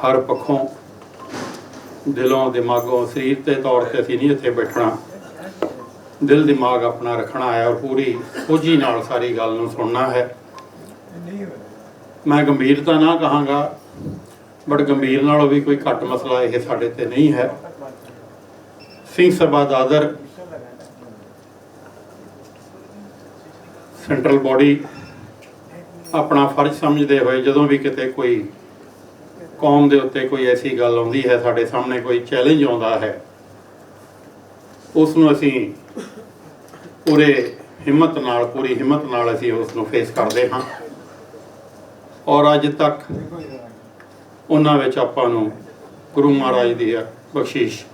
हर पक्षों दिलों दिमागों शरीर के तौर पर असीं नहीं इत्थे बैठना, दिल दिमाग अपना रखना है और पूरी खोजी नाल सारी गल नूं सुनना है। मैं गंभीरता ना कहांगा, बट गंभीर नालों भी कोई घट मसला यह साडे ते नहीं है। सिंह सभा दादर सेंट्रल बॉडी अपना फर्ज समझते हुए जदों भी किते कोई कौम के उत्ते कोई ऐसी गल आउंदी है, साडे सामने कोई चैलेंज आउंदा है, उसनूं असीं पूरी हिम्मत नाल असीं उसनूं फेस करते हाँ। और अज तक उन्हां विच आपां नूं गुरु महाराज की बख्शिश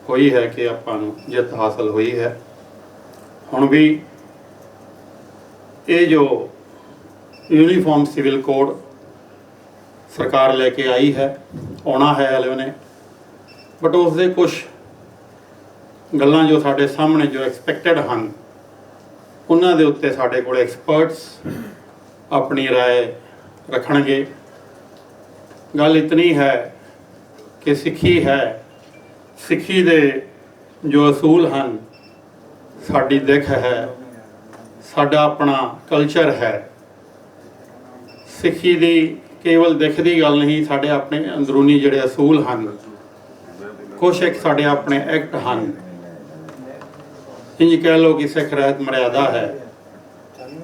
हुई है कि आपां नूं जित हासिल हुई है। हुण भी ये जो यूनीफॉर्म सिविल कोड सरकार लेके आई है, आना है हले ने, बट उसके कुछ गल्लां जो साडे सामने जो एक्सपैक्टेड हैं उन्हां दे उत्ते साडे कोल एक्सपर्ट्स अपनी राय रखणगे। गल इतनी है कि सिੱਖੀ है, सिੱਖੀ दे जो असूल हैं, साडी दिख है, साडा अपना कल्चर है। सिੱਖੀ दी केवल दिख दी गल नहीं, साडे अपने अंदरूनी जिहड़े असूल हैं, कुछ एक साडे अपने एक्ट हैं, इंज कह लो कि सिख रहत मर्यादा है।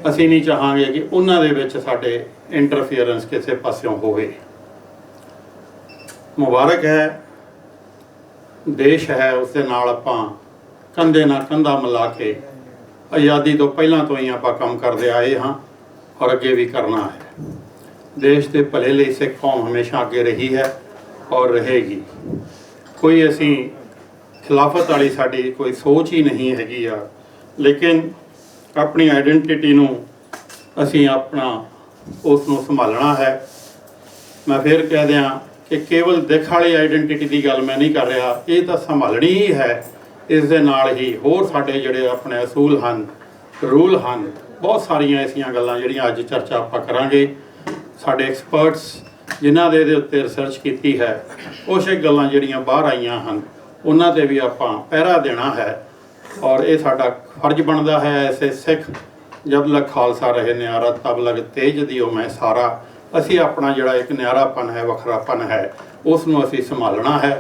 असीं नहीं चाहांगे कि उन्हां दे विच साडे इंटरफेरेंस किसी पास्यों होवे। मुबारक है, देश है, उस दे नाल आपां कंधे नाल कंधा मिला के आज़ादी तो पहलां तो ही आपां काम करते आए हाँ और अगे भी करना है। देश के भले लिए सिख कौम हमेशा अगे रही है और रहेगी। कोई असीं खिलाफत वाली साडी कोई सोच ही नहीं हैगी आ, लेकिन अपनी आइडेंटिटी नूं असीं अपना उसनूं संभालना है। मैं फिर कह दियां कि केवल दिख वाली आइडेंटिटी की गल मैं नहीं कर रहा, ये तो संभालनी ही है। इस दे नाल ही होर साडे जिहड़े अपने असूल हैं, रूल हैं, बहुत सारियां ऐसियां गल्लां जिहड़ियां अज चर्चा आपां करांगे। साडे एक्सपर्ट्स जिन्हां दे उत्ते रिसर्च कीती है, कुछ एक गल्लां जिहड़ियां बाहर आईयां हैं उन्हां ते भी आपां पहरा देना है। और ये साडा फर्ज बनता है ऐसे सिख, जब लग खालसा रहे न्यारा तब लग तेज दिओ मैं सारा। असी अपना जिहड़ा एक न्यारापन है, वखरापन है, उसनूं असी संभालना है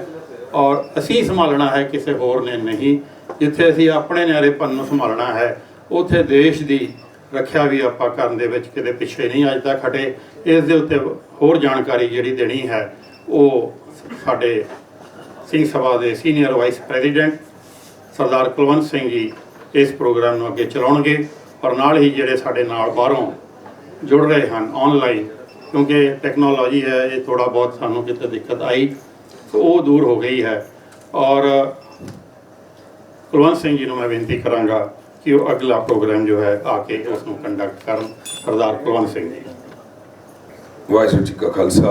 और असी संभालना है, किसी होर ने नहीं। जिथे असी अपने न्यारेपन नूं संभालना है, उत्थे देश की रखिया भी आपां करन दे विच किते पिछे नहीं अज तक हटे। इस दे उत्ते होर जानकारी जिहड़ी देनी है वो साडे सिंह सभा के सीनियर वाइस प्रेजिडेंट सरदार कुलवंत सिंह जी इस प्रोग्राम नूं अगे चलाउणगे और नाल ही जिहड़े साडे नाल बाहरों जुड़ रहे हैं ऑनलाइन, क्योंकि टैक्नोलॉजी है, ये थोड़ा बहुत सानूं किते दिक्कत आई तो वो दूर हो गई है। और कुलवंत सिंह जी नूं मैं बेनती करांगा कि वो अगला प्रोग्राम जो है आके उसनूं कंडक्ट करन। सरदार कुलवंत सिंह जी। वाहिगुरू जी का खालसा,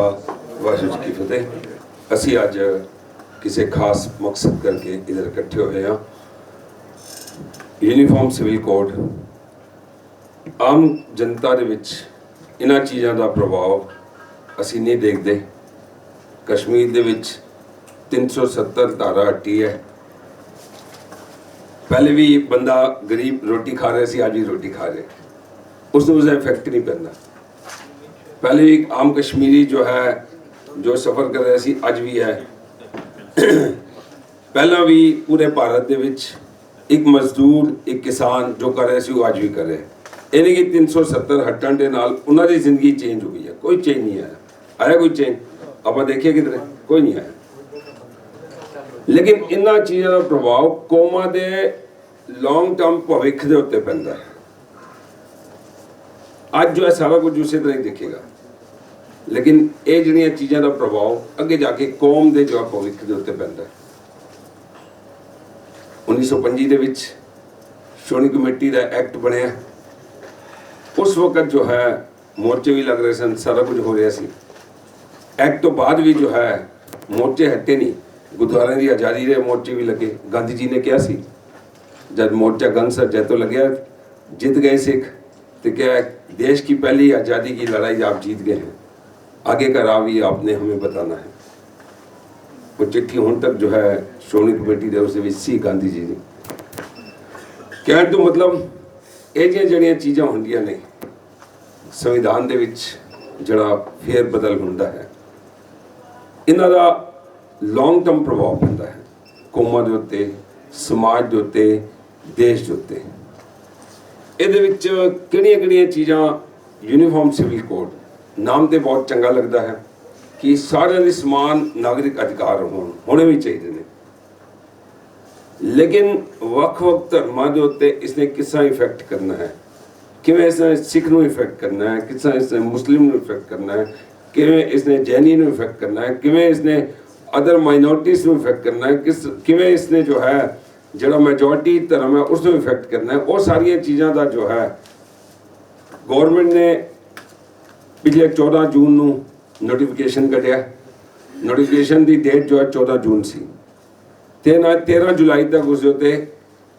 वाहिगुरू जी की फतेह। असी अज किसी खास मकसद करके इधर इकट्ठे हुए हैं। यूनीफॉर्म सिविल कोड आम जनता दे विच इन्हां चीज़ों का प्रभाव असी नहीं देखते। कश्मीर दे विच 370 धारा हटी है। पहले भी बंदा गरीब रोटी खा रहे सी, अज भी रोटी खा रहे, उसमें उसका इफेक्ट नहीं पैंदा। पहले भी आम कश्मीरी जो है जो सफ़र कर रहे सी, अज भी है। पहला भी पूरे भारत दे विच एक मजदूर, एक किसान जो कर रहे सी वो अज भी कर रहे। यानी कि 370 हटन के नाल उन्हां दी जिंदगी चेंज हो गई है। कोई चेंज नहीं आया। आया कोई चेंज? आप देखिए किधर, कोई नहीं आया। लेकिन इन्हां चीज़ों का प्रभाव कौमां दे लॉन्ग टर्म भविख के उत्ते पैंदा है। अज जो है सारा कुछ उसी तरह ही दिखेगा, लेकिन ये जिहड़ियां चीज़ों का प्रभाव अगे जाके कौम के जो भविख के उत्ते पैंदा है। 1925 दे विच श्रोमणी कमेटी का एक्ट बनया। उस वक्त जो है मोर्चे भी लग रहे सन, सारा कुछ हो रहा सी। एक्ट तो बाद भी जो है मोर्चे हटे नहीं, गुरुद्वारे की आज़ादी के मोर्चे भी लगे। गांधी जी ने कहा सी जब मोर्चा गन सर जैतो लगे, जीत गए सिख, तो क्या देश की पहली आज़ादी की लड़ाई आप जीत गए हैं, आगे का राह भी आपने हमें बताना है। वो चिट्ठी हुण तक जो है श्रोमणी कमेटी दे उस दे विच सी गांधी जी दी। कहण तो मतलब ਇਹ ਜਿਹੜੀਆਂ ਚੀਜ਼ਾਂ ਹੁੰਦੀਆਂ ਨੇ ਸੰਵਿਧਾਨ ਦੇ ਵਿੱਚ ਜਿਹੜਾ ਫੇਰ ਬਦਲ ਹੁੰਦਾ ਹੈ, ਇਹਨਾਂ ਦਾ ਲੌਂਗ ਟਰਮ ਪ੍ਰਭਾਵ ਪੈਂਦਾ ਹੈ ਕੌਮਾਂ ਦੇ ਉੱਤੇ, ਸਮਾਜ ਦੇ ਉੱਤੇ, ਦੇਸ਼ ਦੇ ਉੱਤੇ। ਇਹਦੇ ਵਿੱਚ ਕਿਹੜੀਆਂ ਚੀਜ਼ਾਂ, ਯੂਨੀਫਾਰਮ ਸਿਵਲ ਕੋਡ ਨਾਮ ਤੇ ਬਹੁਤ ਚੰਗਾ ਲੱਗਦਾ ਹੈ ਕਿ ਸਾਰਿਆਂ ਦੇ ਸਮਾਨ ਨਾਗਰਿਕ ਅਧਿਕਾਰ ਹੋਣੇ ਵੀ ਚਾਹੀਦੇ ਨੇ, लेकिन ਵੱਖ-ਵੱਖ ਧਰਮਾਂ ਦੇ ਉੱਤੇ ਇਸਨੇ ਕਿਸ ਤਰ੍ਹਾਂ ਇਫੈਕਟ ਕਰਨਾ ਹੈ, ਕਿਵੇਂ ਇਸਨੇ ਸਿੱਖ ਨੂੰ ਇਫੈਕਟ ਕਰਨਾ ਹੈ, ਕਿਸ ਤਰ੍ਹਾਂ ਇਸਨੇ ਮੁਸਲਿਮ ਨੂੰ ਇਫੈਕਟ ਕਰਨਾ ਹੈ, ਕਿਵੇਂ ਇਸਨੇ ਜੈਨੀ ਨੂੰ ਇਫੈਕਟ ਕਰਨਾ ਹੈ, ਕਿਵੇਂ ਇਸਨੇ ਅਦਰ ਮਾਈਨੋਰਿਟੀਜ਼ ਨੂੰ ਇਫੈਕਟ ਕਰਨਾ ਹੈ, ਕਿਵੇਂ ਇਸਨੇ ਜੋ ਹੈ ਜਿਹੜਾ ਮੈਜੋਰਟੀ ਧਰਮ ਹੈ ਉਸ ਨੂੰ ਇਫੈਕਟ ਕਰਨਾ ਹੈ। ਉਹ ਸਾਰੀਆਂ ਚੀਜ਼ਾਂ ਦਾ ਜੋ ਹੈ ਗਵਰਨਮੈਂਟ ਨੇ ਪਿਛਲੇ 14 ਜੂਨ ਨੂੰ ਨੋਟੀਫਿਕੇਸ਼ਨ ਕੱਢਿਆ। ਨੋਟੀਫਿਕੇਸ਼ਨ ਦੀ ਡੇਟ ਜੋ ਹੈ 14 ਜੂਨ ਸੀ। 13 ਜੁਲਾਈ ਤੱਕ ਉਸ ਦੇ ਉੱਤੇ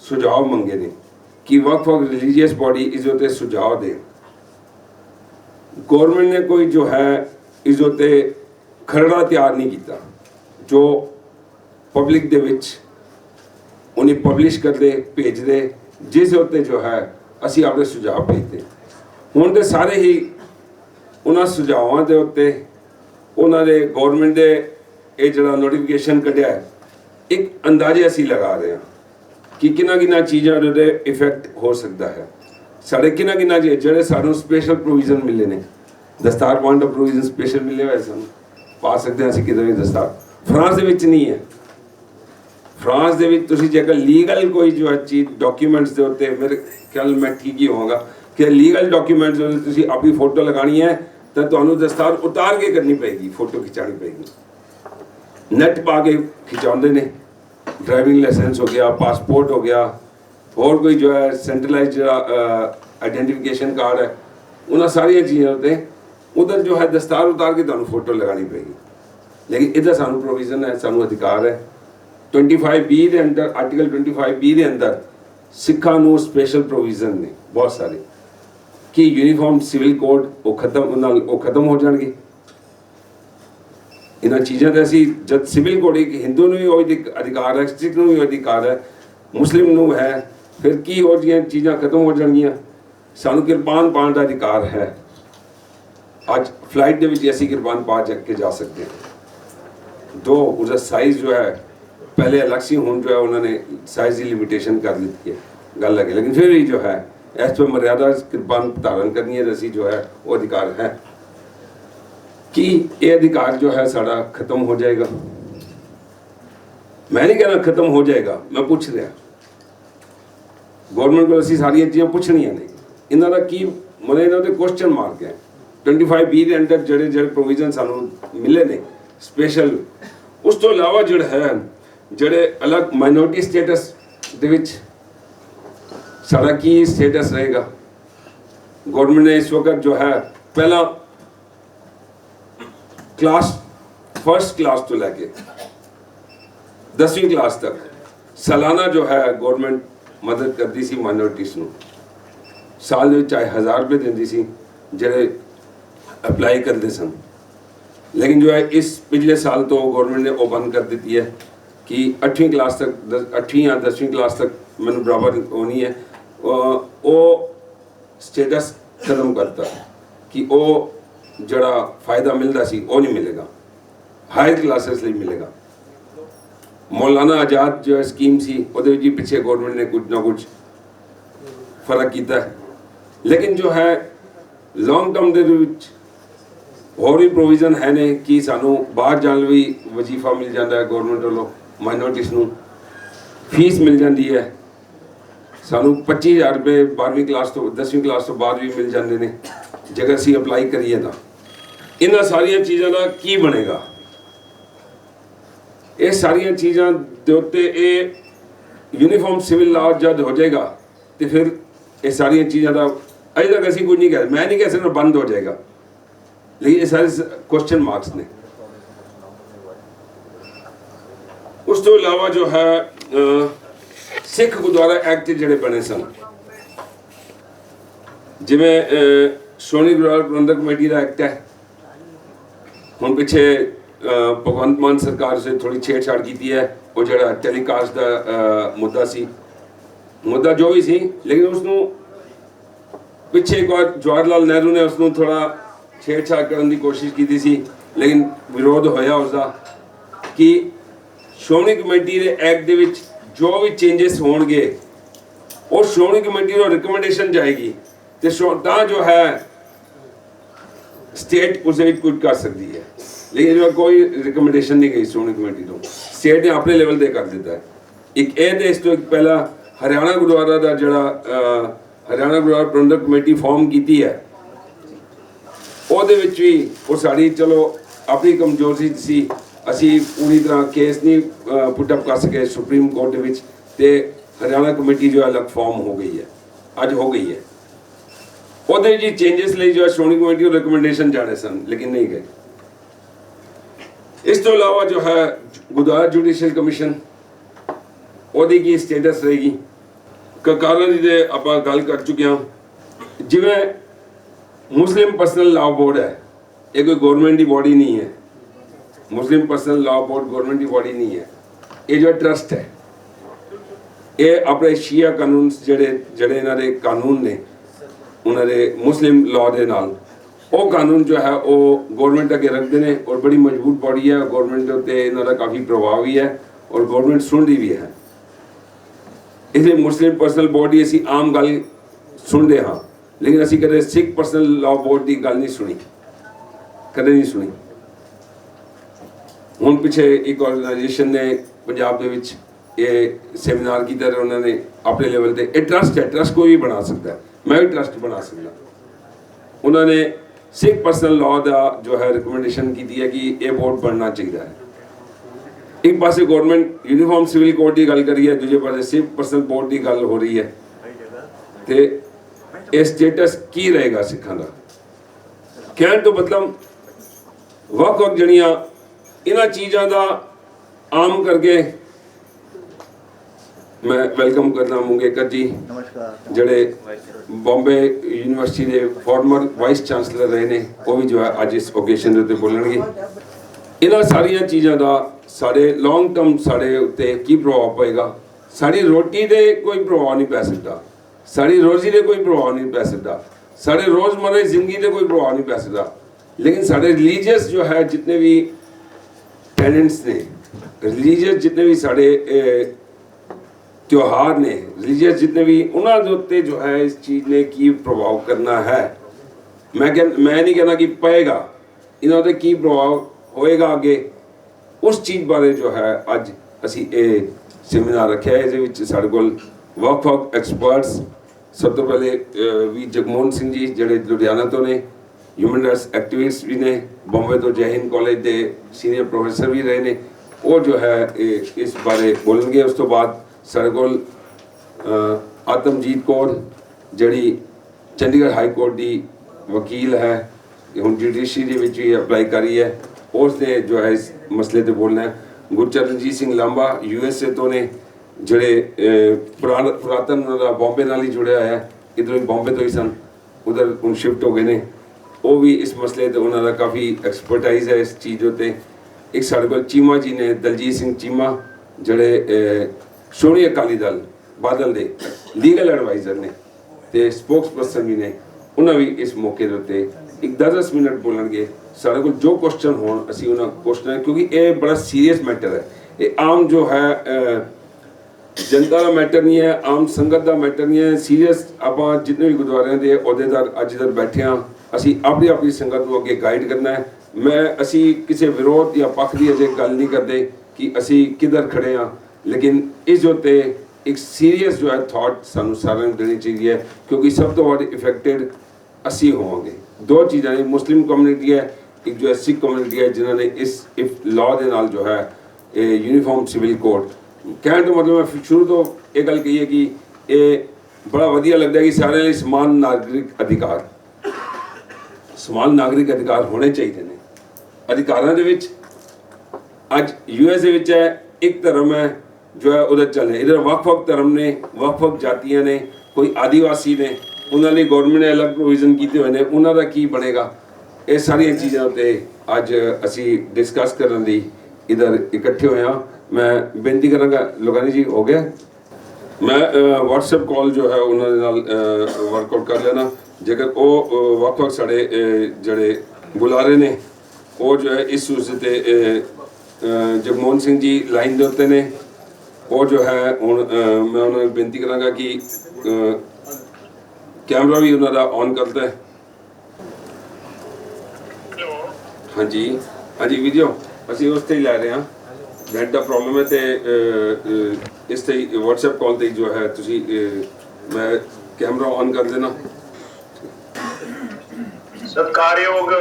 ਸੁਝਾਅ ਮੰਗੇ ਨੇ ਕਿ ਵੱਖ-ਵੱਖ ਰਿਲੀਜੀਅਸ ਬੋਡੀ ਇਸ ਦੇ ਉੱਤੇ ਸੁਝਾਅ ਦੇ। ਗੌਰਮੈਂਟ ਨੇ ਕੋਈ ਜੋ ਹੈ ਇਸ ਦੇ ਉੱਤੇ ਖਰੜਾ ਤਿਆਰ ਨਹੀਂ ਕੀਤਾ ਜੋ ਪਬਲਿਕ ਦੇ ਵਿੱਚ ਉਹਨੇ ਪਬਲਿਸ਼ ਕਰਦੇ ਭੇਜਦੇ, ਜਿਸ ਦੇ ਉੱਤੇ ਜੋ ਹੈ ਅਸੀਂ ਆਪਣੇ ਸੁਝਾਅ ਭੇਜਦੇ। ਹੁਣ ਤੇ ਸਾਰੇ ਹੀ ਉਹਨਾਂ ਸੁਝਾਵਾਂ ਦੇ ਉੱਤੇ ਉਹਨਾਂ ਦੇ ਗੌਰਮੈਂਟ ਦੇ ਇਹ ਜਿਹੜਾ ਨੋਟੀਫਿਕੇਸ਼ਨ ਕੱਢਿਆ ਹੈ, ਇੱਕ ਅੰਦਾਜ਼ੇ ਅਸੀਂ ਲਗਾ ਰਹੇ ਹਾਂ ਕਿ ਕਿੰਨਾ ਚੀਜ਼ਾਂ ਦੇ ਇਫੈਕਟ ਹੋ ਸਕਦਾ ਹੈ। ਸਾਡੇ ਕਿੰਨਾ ਜਿਹੜੇ ਸਾਨੂੰ ਸਪੈਸ਼ਲ ਪ੍ਰੋਵੀਜ਼ਨ ਮਿਲੇ ਨੇ, ਦਸਤਾਰ ਪਾਉਣ ਦਾ ਪ੍ਰੋਵੀਜ਼ਨ ਸਪੈਸ਼ਲ ਮਿਲੇ ਹੋਏ ਸਾਨੂੰ, ਪਾ ਸਕਦੇ ਹਾਂ ਅਸੀਂ ਕਿਤੇ ਵੀ ਦਸਤਾਰ। ਫਰਾਂਸ ਦੇ ਵਿੱਚ ਨਹੀਂ ਹੈ। ਫਰਾਂਸ ਦੇ ਵਿੱਚ ਤੁਸੀਂ ਜੇਕਰ ਲੀਗਲ ਕੋਈ ਜੋ ਚੀਜ਼ ਡਾਕੂਮੈਂਟਸ ਦੇ ਉੱਤੇ, ਮੇਰੇ ਖਿਆਲ ਮੈਂ ਠੀਕ ਹੀ ਹੋਵਾਂਗਾ ਕਿ ਲੀਗਲ ਡਾਕੂਮੈਂਟਸ ਦੇ ਉੱਤੇ ਤੁਸੀਂ ਆਪਣੀ ਫੋਟੋ ਲਗਾਉਣੀ ਹੈ ਤਾਂ ਤੁਹਾਨੂੰ ਦਸਤਾਰ ਉਤਾਰ ਕੇ ਕਰਨੀ ਪਏਗੀ, ਫੋਟੋ ਖਿਚਾਉਣੀ ਪਏਗੀ। ਨੈਟ ਪਾ ਕੇ ਖਿਚਾਉਂਦੇ ਨੇ। ड्राइविंग लाइसेंस हो गया, पासपोर्ट हो गया, और कोई जो है सेंट्रलाइज आइडेंटिफिकेशन कार्ड है, उन्होंने सारिया चीज़ों पर उधर जो है दस्तार उतार के तुहानू फोटो लगानी पेगी। लेकिन इधर सानू प्रोविजन है, सानू अधिकार है 25B के अंदर, आर्टिकल 25B के अंदर सिखा नू स्पेशल प्रोविजन ने बहुत सारे कि यूनीफॉर्म सिविल कोड वो खत्म हो जाएंगे। ਇਹਨਾਂ ਚੀਜ਼ਾਂ ਦਾ ਅਸੀਂ ਜਦ ਸਿਵਲ ਕੋਡ ਇੱਕ ਹਿੰਦੂ ਨੂੰ ਵੀ ਉਹ ਅਧਿਕਾਰ ਹੈ, ਸਿੱਖ ਨੂੰ ਵੀ ਅਧਿਕਾਰ ਹੈ, ਮੁਸਲਿਮ ਨੂੰ ਹੈ, ਫਿਰ ਕੀ ਹੋ ਜੀਆਂ ਚੀਜ਼ਾਂ ਖਤਮ ਹੋ ਜਾਣਗੀਆਂ। ਸਾਨੂੰ ਕਿਰਪਾਨ ਪਾਉਣ ਦਾ ਅਧਿਕਾਰ ਹੈ। ਅੱਜ ਫਲਾਈਟ ਦੇ ਵਿੱਚ ਅਸੀਂ ਕਿਰਪਾਨ ਪਾ ਕੇ ਜਾ ਸਕਦੇ ਹਾਂ। ਦੋ ਉਹਦਾ ਸਾਈਜ਼ ਜੋ ਹੈ ਪਹਿਲੇ ਅਲੱਗ ਸੀ, ਹੁਣ ਜੋ ਹੈ ਉਹਨਾਂ ਨੇ ਸਾਈਜ਼ ਦੀ ਲਿਮਿਟੇਸ਼ਨ ਕਰ ਦਿੱਤੀ ਹੈ, ਗੱਲ ਲੱਗੇ। ਲੇਕਿਨ ਫਿਰ ਵੀ ਜੋ ਹੈ ਇਸ ਤੋਂ ਮਰਿਆਦਾ ਕਿਰਪਾਨ ਧਾਰਨ ਕਰਨੀ ਹੈ, ਅਸੀਂ ਜੋ ਹੈ ਉਹ ਅਧਿਕਾਰ ਹੈ। कि ये अधिकार जो है साड़ा खत्म हो जाएगा? मैं नहीं कहना खत्म हो जाएगा, मैं पूछ रहा गवर्नमेंट को असी सारिया चीज़ां पुछनियां ने, इन्हां दा की मतलब इन्हां ते क्वेश्चन मार्क है। 25B के अंदर ਜਿਹੜੇ प्रोविजन सानू मिले ने स्पेशल, उस तो इलावा ਜਿਹੜਾ है ਜਿਹੜੇ अलग माइनॉरिटी स्टेटस ਦੇ ਵਿੱਚ साड़ा की स्टेटस रहेगा। गवर्नमेंट ने इस वक्त जो है पहला क्लास फर्स्ट क्लास तो लैके 10वीं क्लास तक सालाना जो है गवर्नमेंट मदद करती सी माइनॉरिटीज़ ਨੂੰ। साल में चाहे 1000 रुपये देती सी ਜਿਹੜੇ अप्लाई करते सन। लेकिन जो है इस पिछले साल तो गवर्नमेंट ने वो बंद कर दी है कि 8वीं क्लास तक, 8वीं या 10वीं क्लास तक मैंने बराबर होनी है, वो स्टेटस खत्म करता कि वो जड़ा फायदा मिलता सी वो नहीं मिलेगा, हायर क्लासेस लिए मिलेगा। मौलाना आज़ाद जो स्कीम सी वो पिछले गवर्नमेंट ने कुछ ना कुछ फर्क किया है। लेकिन जो है लॉन्ग टर्म के होर भी प्रोविजन है ने कि सानू बाहर जाने भी वजीफा मिल जाता है गवर्नमेंट वालों, माइनॉरिटीज़ नू फीस मिल जाती है। सानू 25,000 रुपये 12वीं क्लास तो 10वीं क्लास तो बाद भी मिल जाते हैं जगह असी अप्लाई करिए। तो इन्हां सारिया चीज़ों का की बनेगा? ये सारिया चीज़ों के उत्ते यूनीफॉर्म सिविल लॉ जब हो जाएगा तो फिर ये सारिया चीज़ों का अजे तक असी कुछ नहीं कह, मैं नहीं कह सकता बंद हो जाएगा, लेकिन ये सारे क्वेश्चन मार्क्स ने। उस तो इलावा जो है सिख गुरुद्वारा एक्ट जोड़े बने सन, जिमें श्रोमणी गुरुद्वारा प्रबंधक कमेटी का एक्ट है, हम पिछे भगवंत मान सरकार से थोड़ी छेड़छाड़ की है वो जड़ा टेलीकास्ट का मुद्दा सी मुद्दा जो भी सी लेकिन उसनों पिछे एक बार जवाहरलाल नेहरू ने उसनों थोड़ा छेड़छाड़ करने की कोशिश की सी लेकिन विरोध होया उसका कि श्रोमणी कमेटी के एक्ट दे विच जो भी चेंजेस होणगे और श्रोमणी कमेटी को रिकमेंडेशन जाएगी तो जो है स्टेट उसे कुछ कर सकती है लेकिन जो कोई रिकमेंडेशन नहीं गई श्रोमणी कमेटी को स्टेट ने अपने लेवल पे कर दिता है एक ए देश तो एक पहला हरियाणा गुरुद्वारा का जड़ा हरियाणा गुरुद्वारा प्रबंधक कमेटी फॉर्म की है ਉਹਦੇ ਵਿੱਚ ਵੀ ਉਹ ਸਾਡੀ ਚਲੋ ਆਪਣੀ ਕਮਜ਼ੋਰੀ ਸੀ ਅਸੀਂ ਪੂਰੀ ਤਰ੍ਹਾਂ ਕੇਸ ਨਹੀਂ ਪੁੱਟ ਅਪ ਕਰ ਸਕੇ ਸੁਪਰੀਮ ਕੋਰਟ ਦੇ ਵਿੱਚ ਤੇ ਹਰਿਆਣਾ ਕਮੇਟੀ ਜੋ ਅਲੱਗ ਫਾਰਮ ਹੋ ਗਈ ਹੈ ਅੱਜ ਹੋ ਗਈ ਹੈ ਉਹਦੇ ਜੀ ਚੇਂਜਸ ਲਈ ਜੋ ਸ਼੍ਰੋਮਣੀ ਕਮੇਟੀ ਨੂੰ ਰਿਕਮੈਂਡੇਸ਼ਨ ਜਾਣੇ ਸਨ ਲੇਕਿਨ ਨਹੀਂ ਗਏ ਇਸ ਤੋਂ ਇਲਾਵਾ ਜੋ ਹੈ ਗੁਰਦੁਆਰਾ ਜੁਡੀਸ਼ੀਅਲ ਕਮਿਸ਼ਨ ਉਹਦੀ ਕੀ ਸਟੇਟਸ ਰਹੇਗੀ ਕਾਰਨ ਦੀ ਤੇ ਆਪਾਂ ਗੱਲ ਕਰ ਚੁੱਕੇ ਹਾਂ ਜਿਵੇਂ मुस्लिम पर्सनल लॉ बोर्ड है ये कोई गवर्नमेंट की बॉडी नहीं है मुस्लिम पर्सनल लॉ बोर्ड गवर्नमेंट की बॉडी नहीं है ये जो ट्रस्ट है ये अपने शिया कानून जड़े जड़े इन्होंने कानून ने उन्होंने मुस्लिम लॉ के नाल वो कानून जो है वो गवर्नमेंट अगे रखते हैं और बड़ी मजबूत बॉडी है गवर्नमेंट के उत्ते इन्हों काफ़ी प्रभाव भी है और गवर्नमेंट सुनती भी है इसे मुस्लिम पर्सनल बॉडी असी आम गल सुनते हाँ लेकिन असी कदे सिख पर्सनल लॉ बोर्ड की गल नहीं सुनी कदे नहीं सुनी हुण पिछे एक ऑर्गेनाइजेशन ने पंजाब दे विच ये सेमिनार की तरह उन्होंने अपने लेवल पे ये ट्रस्ट है ट्रस्ट कोई भी बना सकता है मैं भी ट्रस्ट बना सकता उन्होंने सिख पर्सनल लॉ का जो है रिकमेंडेशन की है कि ये बोर्ड बनना चाहिए है एक पासे गवर्नमेंट यूनीफॉर्म सिविल कोड की गल करी है दूजे पासे सिख पर्सनल बोर्ड की गल हो रही है ते ਇਹ ਸਟੇਟਸ ਕੀ ਰਹੇਗਾ ਸਿੱਖਾਂ ਦਾ ਕਹਿਣ ਤੋਂ ਮਤਲਬ ਵੱਖ-ਵੱਖ ਜਿਹੜੀਆਂ ਇਹਨਾਂ ਚੀਜ਼ਾਂ ਦਾ ਆਮ ਕਰਕੇ ਮੈਂ ਵੈਲਕਮ ਕਰਨਾ ਮੰਗੇਕਰ ਜੀ ਨਮਸਕਾਰ ਜਿਹੜੇ ਬੰਬੇ ਯੂਨੀਵਰਸਿਟੀ ਦੇ ਫਾਰਮਰ ਵਾਈਸ ਚਾਂਸਲਰ ਰਹੇ ਨੇ ਉਹ ਵੀ ਜੋ ਹੈ ਅੱਜ ਇਸ ਓਕੇਸ਼ਨ ਦੇ ਉੱਤੇ ਬੋਲਣਗੇ ਇਹਨਾਂ ਸਾਰੀਆਂ ਚੀਜ਼ਾਂ ਦਾ ਸਾਡੇ ਲੌਂਗ ਟਰਮ ਸਾਡੇ ਉੱਤੇ ਕੀ ਪ੍ਰਭਾਵ ਪਏਗਾ ਸਾਡੀ ਰੋਟੀ ਤੇ ਕੋਈ ਪ੍ਰਭਾਵ ਨਹੀਂ ਪੈ ਸਕਦਾ साड़ी रोजी से कोई प्रभाव नहीं पै सकता साढ़े रोज़मर्रा की जिंदगी से कोई प्रभाव नहीं पै सकता लेकिन साढ़े रिलीजियस जो है जितने भी टेनेंट्स ने रिलीजियस जितने भी साढ़े त्यौहार ने रिलीजियस जितने भी उन्होंने उत्ते जो है इस चीज़ ने की प्रभाव करना है मैं नहीं कहना कि पएगा इन्होंने की प्रभाव होएगा आगे उस चीज़ बारे जो है अज असी सेमिनार रखा है ये साढ़े कोल ਵੱਖ-ਵੱਖ एक्सपर्ट्स सब तो पहले भी जगमोहन सिंह जी ਜਿਹੜੇ ਲੁਧਿਆਣਾ ਤੋਂ ਨੇ ਹਿਊਮਨ ਰਾਈਟਸ ਐਕਟਿਵਿਸਟ ਵੀ ਨੇ ਬੰਬੇ ਤੋਂ ਜੈ ਹਿੰਦ ਕਾਲਜ ਦੇ ਸੀਨੀਅਰ ਪ੍ਰੋਫੈਸਰ ਵੀ ਰਹੇ ਨੇ ਉਹ ਜੋ ਹੈ ਇਸ ਬਾਰੇ ਬੋਲਣਗੇ ਉਸ ਤੋਂ ਬਾਅਦ ਸਾਡੇ ਕੋਲ ਆਤਮਜੀਤ ਕੌਰ ਜਿਹੜੀ ਚੰਡੀਗੜ੍ਹ ਹਾਈ ਕੋਰਟ ਦੀ ਵਕੀਲ ਹੈ ਹੁਣ ਜੁਡੀਸ਼ਰੀ ਦੇ ਵਿੱਚ ਵੀ ਅਪਲਾਈ ਕਰੀ ਹੈ ਉਸ ਨੇ ਜੋ ਹੈ ਇਸ ਮਸਲੇ ਤੇ ਬੋਲਣਾ ਹੈ ਗੁਰਚਰਨਜੀਤ ਸਿੰਘ ਲਾਂਬਾ USA ਤੋਂ ਨੇ ਜਿਹੜੇ ਪੁਰਾਤਨ ਦਾ ਬੰਬੇ ਨਾਲ ਹੀ ਜੁੜਿਆ ਹੈ ਇਧਰੋਂ ਹੀ ਬੰਬੇ ਤੋਂ ਹੀ ਸਨ ਉਧਰ ਹੁਣ ਸ਼ਿਫਟ ਹੋ ਗਏ ਨੇ ਉਹ ਵੀ ਇਸ ਮਸਲੇ ਤੇ ਉਹਨਾਂ ਦਾ ਕਾਫੀ ਐਕਸਪਰਟਾਈਜ਼ ਹੈ ਇਸ ਚੀਜ਼ ਉੱਤੇ ਇੱਕ ਸਾਡੇ ਕੋਲ ਚੀਮਾ ਜੀ ਨੇ ਦਲਜੀਤ ਸਿੰਘ ਚੀਮਾ ਜਿਹੜੇ ਸ਼੍ਰੋਮਣੀ ਅਕਾਲੀ ਦਲ ਬਾਦਲ ਦੇ ਲੀਗਲ ਐਡਵਾਈਜ਼ਰ ਨੇ ਤੇ ਸਪੋਕਸ ਪਰਸਨ ਵੀ ਨੇ ਉਹਨਾਂ ਵੀ ਇਸ ਮੌਕੇ ਦੇ ਉੱਤੇ ਇੱਕ 10 ਮਿੰਟ ਬੋਲਣਗੇ ਸਾਡੇ ਕੋਲ ਜੋ ਕੁਐਸਚਨ ਹੋਣ ਅਸੀਂ ਉਹਨਾਂ ਕੁਐਸਚਨ ਕਿਉਂਕਿ ਇਹ ਬੜਾ ਸੀਰੀਅਸ ਮੈਟਰ ਹੈ ਇਹ ਆਮ ਜੋ ਹੈ जनता का मैटर नहीं है आम संगत का मैटर नहीं है सीरीयस आप जितने भी गुरुद्वारे के अहुदेदार अज इधर बैठे हाँ असी अपनी अपनी संगत को अगे गाइड करना है मैं असी किसी विरोध या पक्ष की अजे गल नहीं करते कि असी किधर खड़े हाँ लेकिन इस उत्ते एक सीरीयस जो है थॉट सानू सारिਆਂ ਨੂੰ देनी चाहिए क्योंकि सब तो बड़ी इफेक्टेड असी होवांगे दो चीज़ां ने मुस्लिम कम्युनिटी है एक जो है सिख कम्युनिटी है जिन्होंने इस लॉ के नाल जो है यूनीफॉर्म सिविल कोड कहने तो मतलब मैं शुरू तो ये गल कही है कि ये बड़ा वधिया लगता है कि सारे लिए समान नागरिक अधिकार होने चाहिए ने अधिकारां दे विच अज USA विच है एक धर्म है जो है उधर चले इधर वक्-वक् धर्म ने वक्-वक् जातियां ने कोई आदिवासी ने उन्होंने गवर्नमेंट ने अलग प्रोविजन किए हुए ने उन्हों का की बनेगा ਇਹ ਸਾਰੀਆਂ ਚੀਜ਼ਾਂ ਉੱਤੇ ਅੱਜ ਅਸੀਂ ਡਿਸਕਸ ਕਰਨ ਲਈ ਇਧਰ ਇਕੱਠੇ ਹੋਏ ਹਾਂ। ਮੈਂ ਬੇਨਤੀ ਕਰਾਂਗਾ ਲੋਕਾਨੀ ਜੀ, ਹੋ ਗਿਆ ਮੈਂ WhatsApp ਕਾਲ ਜੋ ਹੈ ਉਹਨਾਂ ਦੇ ਨਾਲ ਵਰਕਆਊਟ ਕਰ ਲੈਣਾ। ਜੇਕਰ ਉਹ ਵੱਖ-ਵੱਖ ਸਾਡੇ ਜਿਹੜੇ ਬੁਲਾਰੇ ਨੇ ਉਹ ਜੋ ਹੈ ਇਸ ਉਸ ਤੇ ਜਗਮੋਹਨ ਸਿੰਘ ਜੀ ਲਾਈਨ ਦੇ ਉੱਤੇ ਨੇ, ਉਹ ਜੋ ਹੈ ਹੁਣ ਮੈਂ ਉਹਨਾਂ ਨੂੰ ਬੇਨਤੀ ਕਰਾਂਗਾ ਕਿ ਕੈਮਰਾ ਵੀ ਉਹਨਾਂ ਦਾ ਔਨ ਕਰਦਾ ਹੈ। ਹਾਂਜੀ ਹਾਂਜੀ ਵੀਡੀਓ ਅਸੀਂ ਉਸ ਤੇ ਹੀ ਲੈ ਰਹੇ ਹਾਂ। ਨੈਟ ਦਾ ਪ੍ਰੋਬਲਮ ਹੈ ਤੇ ਇਸ ਤੇ WhatsApp ਕਾਲ ਤੇ ਜੋ ਹੈ ਤੁਸੀਂ ਮੈਂ ਕੈਮਰਾ ਔਨ ਕਰ ਦੇਣਾ। ਸਤਿਕਾਰਯੋਗ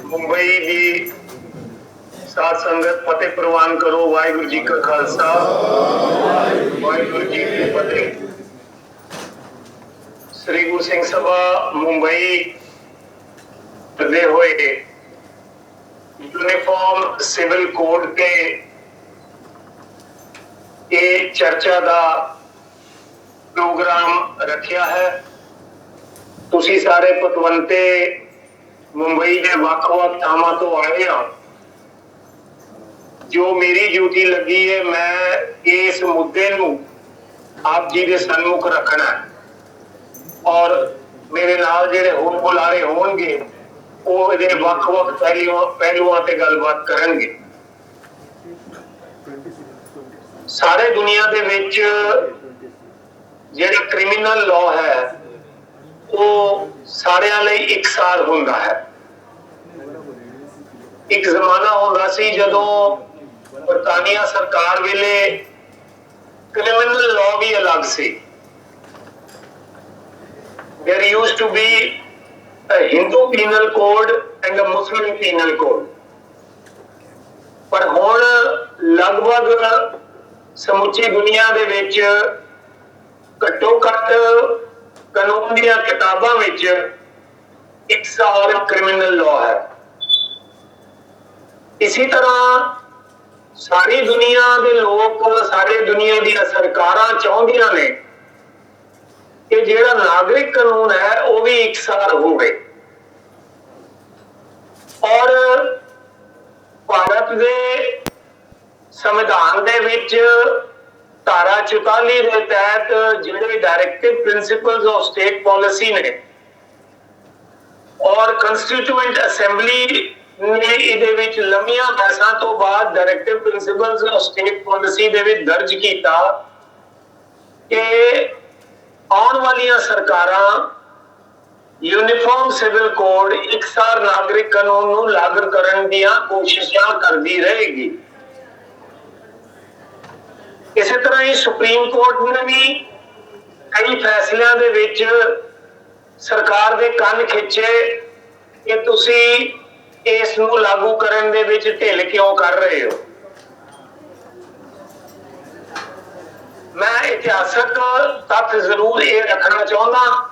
ਮੁੰਬਈ ਦੀ ਸਾਧ ਸੰਗਤ ਫਤਿਹ ਪ੍ਰਵਾਨ ਕਰੋ। ਵਾਹਿਗੁਰੂ ਜੀ ਕਾ ਖਾਲਸਾ, ਵਾਹਿਗੁਰੂ ਜੀ ਕੀ ਫਤਿਹ। ਸ੍ਰੀ ਗੁਰੂ ਸਿੰਘ ਸਭਾ ਮੁੰਬਈ ਦੇ ਹੋਏ यूनिफॉर्म सिविल कोड के ये चर्चा का प्रोग्राम रखा है। तुसी सारे पतवंते मुंबई के ਵੱਖ-ਵੱਖ ਥਾਵਾਂ तो आए हो। जो मेरी ड्यूटी लगी है, मैं इस मुद्दे नूं आप जी के सन्मुख रखना है और मेरे नाल जिहड़े होर बुलारे होणगे ਉਹ ਇਹਦੇ ਵੱਖ-ਵੱਖ ਪਹਿਲੂਆਂ ਤੇ ਗੱਲਬਾਤ ਕਰਨਗੇ। ਸਾਰੇ ਦੁਨੀਆ ਦੇ ਵਿੱਚ ਜਿਹੜਾ ਕ੍ਰਿਮੀਨਲ ਲਾਅ ਹੈ ਉਹ ਸਾਰਿਆਂ ਲਈ ਇਕਸਾਰ ਹੁੰਦਾ ਹੈ। ਇੱਕ ਜ਼ਮਾਨਾ ਹੁੰਦਾ ਸੀ ਜਦੋਂ ਬਰਤਾਨੀਆ ਸਰਕਾਰ ਵੇਲੇ ਕ੍ਰਿਮੀਨਲ ਲਾਅ ਵੀ ਅਲੱਗ ਸੀ। There used to be a Hindu penal code and a Muslim penal code, ਪਰ ਹੁਣ ਲਗਭਗ ਸਮੁੱਚੀ ਦੁਨੀਆ ਦੇ ਵਿੱਚ ਘੱਟੋ ਘੱਟ ਕਾਨੂੰਨ ਦੀਆਂ ਕਿਤਾਬਾਂ ਵਿੱਚ ਇਕਸਾਰ ਕ੍ਰਿਮੀਨਲ ਲਾਅ ਹੈ। ਇਸੇ ਤਰ੍ਹਾਂ ਸਾਰੀ ਦੁਨੀਆ ਦੇ ਲੋਕ, ਸਾਰੀ ਦੁਨੀਆ ਦੀਆਂ ਸਰਕਾਰਾਂ ਚਾਹੁੰਦੀਆਂ ਨੇ ਕਿ ਜਿਹੜਾ ਨਾਗਰਿਕ ਕਾਨੂੰਨ ਹੈ ਉਹ ਵੀ ਇਕਸਾਰ ਹੋਵੇ। ਔਰ ਭਾਰਤ ਦੇ ਸੰਵਿਧਾਨ ਦੇ ਵਿੱਚ ਧਾਰਾ 44 ਦੇ ਤਹਿਤ ਜਿਹੜੇ directive principals of state policy ਨੇ ਔਰ ਕੰਸਟੀਟਿਊਐਂਟ ਅਸੈਂਬਲੀ ਨੇ ਇਹਦੇ ਵਿੱਚ ਲੰਮੀਆਂ ਬਹਿਸਾਂ ਤੋਂ ਬਾਅਦ directive principals of state policy ਦੇ ਵਿੱਚ ਦਰਜ ਕੀਤਾ ਕਿ ਆਉਣ ਵਾਲੀਆਂ ਸਰਕਾਰਾਂ यूनिफॉर्म सिविल कोड इकसार नागरिक कानून ਨੂੰ ਲਾਗੂ ਕਰਨ ਦੀਆਂ ਕੋਸ਼ਿਸ਼ਾਂ ਕਰਦੀ ਰਹੇਗੀ। ਇਸੇ ਤਰ੍ਹਾਂ ਹੀ ਸੁਪਰੀਮ ਕੋਰਟ ਨੇ ਵੀ ਕਈ ਫੈਸਲਿਆਂ ਦੇ ਵਿੱਚ ਸਰਕਾਰ ਦੇ ਕੰਨ ਖਿੱਚੇ ਕਿ ਤੁਸੀਂ ਇਸ ਨੂੰ ਲਾਗੂ ਕਰਨ ਦੇ ਵਿੱਚ ਢਿੱਲ ਕਿਉਂ ਕਰ ਰਹੇ ਹੋ। ਮੈਂ ਇਤਿਹਾਸਕ ਤੱਥ ਜ਼ਰੂਰ ਇਹ ਰੱਖਣਾ ਚਾਹੁੰਦਾ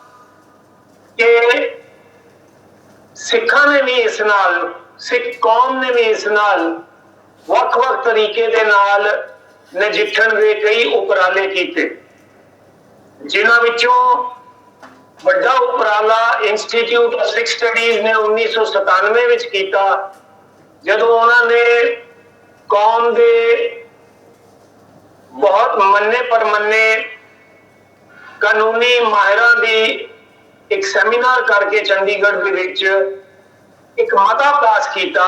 ਕਿ ਸਿੱਖਾਂ ਨੇ ਵੀ ਇਸ ਨਾਲ, ਸਿੱਖ ਕੌਮ ਨੇ ਵੀ ਇਸ ਨਾਲ ਵੱਖ-ਵੱਖ ਤਰੀਕੇ ਦੇ ਨਾਲ ਨਜਿੱਠਣ ਦੇ ਕਈ ਉਪਰਾਲੇ ਕੀਤੇ, ਜਿਨ੍ਹਾਂ ਵਿੱਚੋਂ ਵੱਡਾ ਉਪਰਾਲਾ ਇੰਸਟੀਚਿਊਟ ਆਫ ਸਿੱਖ ਸਟੱਡੀਜ਼ ਨੇ 1997 ਵਿੱਚ ਕੀਤਾ, ਜਦੋਂ ਉਹਨਾਂ ਨੇ ਕੌਮ ਦੇ ਬਹੁਤ ਮੰਨੇ ਪਰਮੰਨੇ ਕਾਨੂੰਨੀ ਮਾਹਿਰਾਂ ਦੀ ਇੱਕ ਸੈਮੀਨਾਰ ਕਰਕੇ ਚੰਡੀਗੜ੍ਹ ਦੇ ਵਿੱਚ ਇੱਕ ਮਤਾ ਪਾਸ ਕੀਤਾ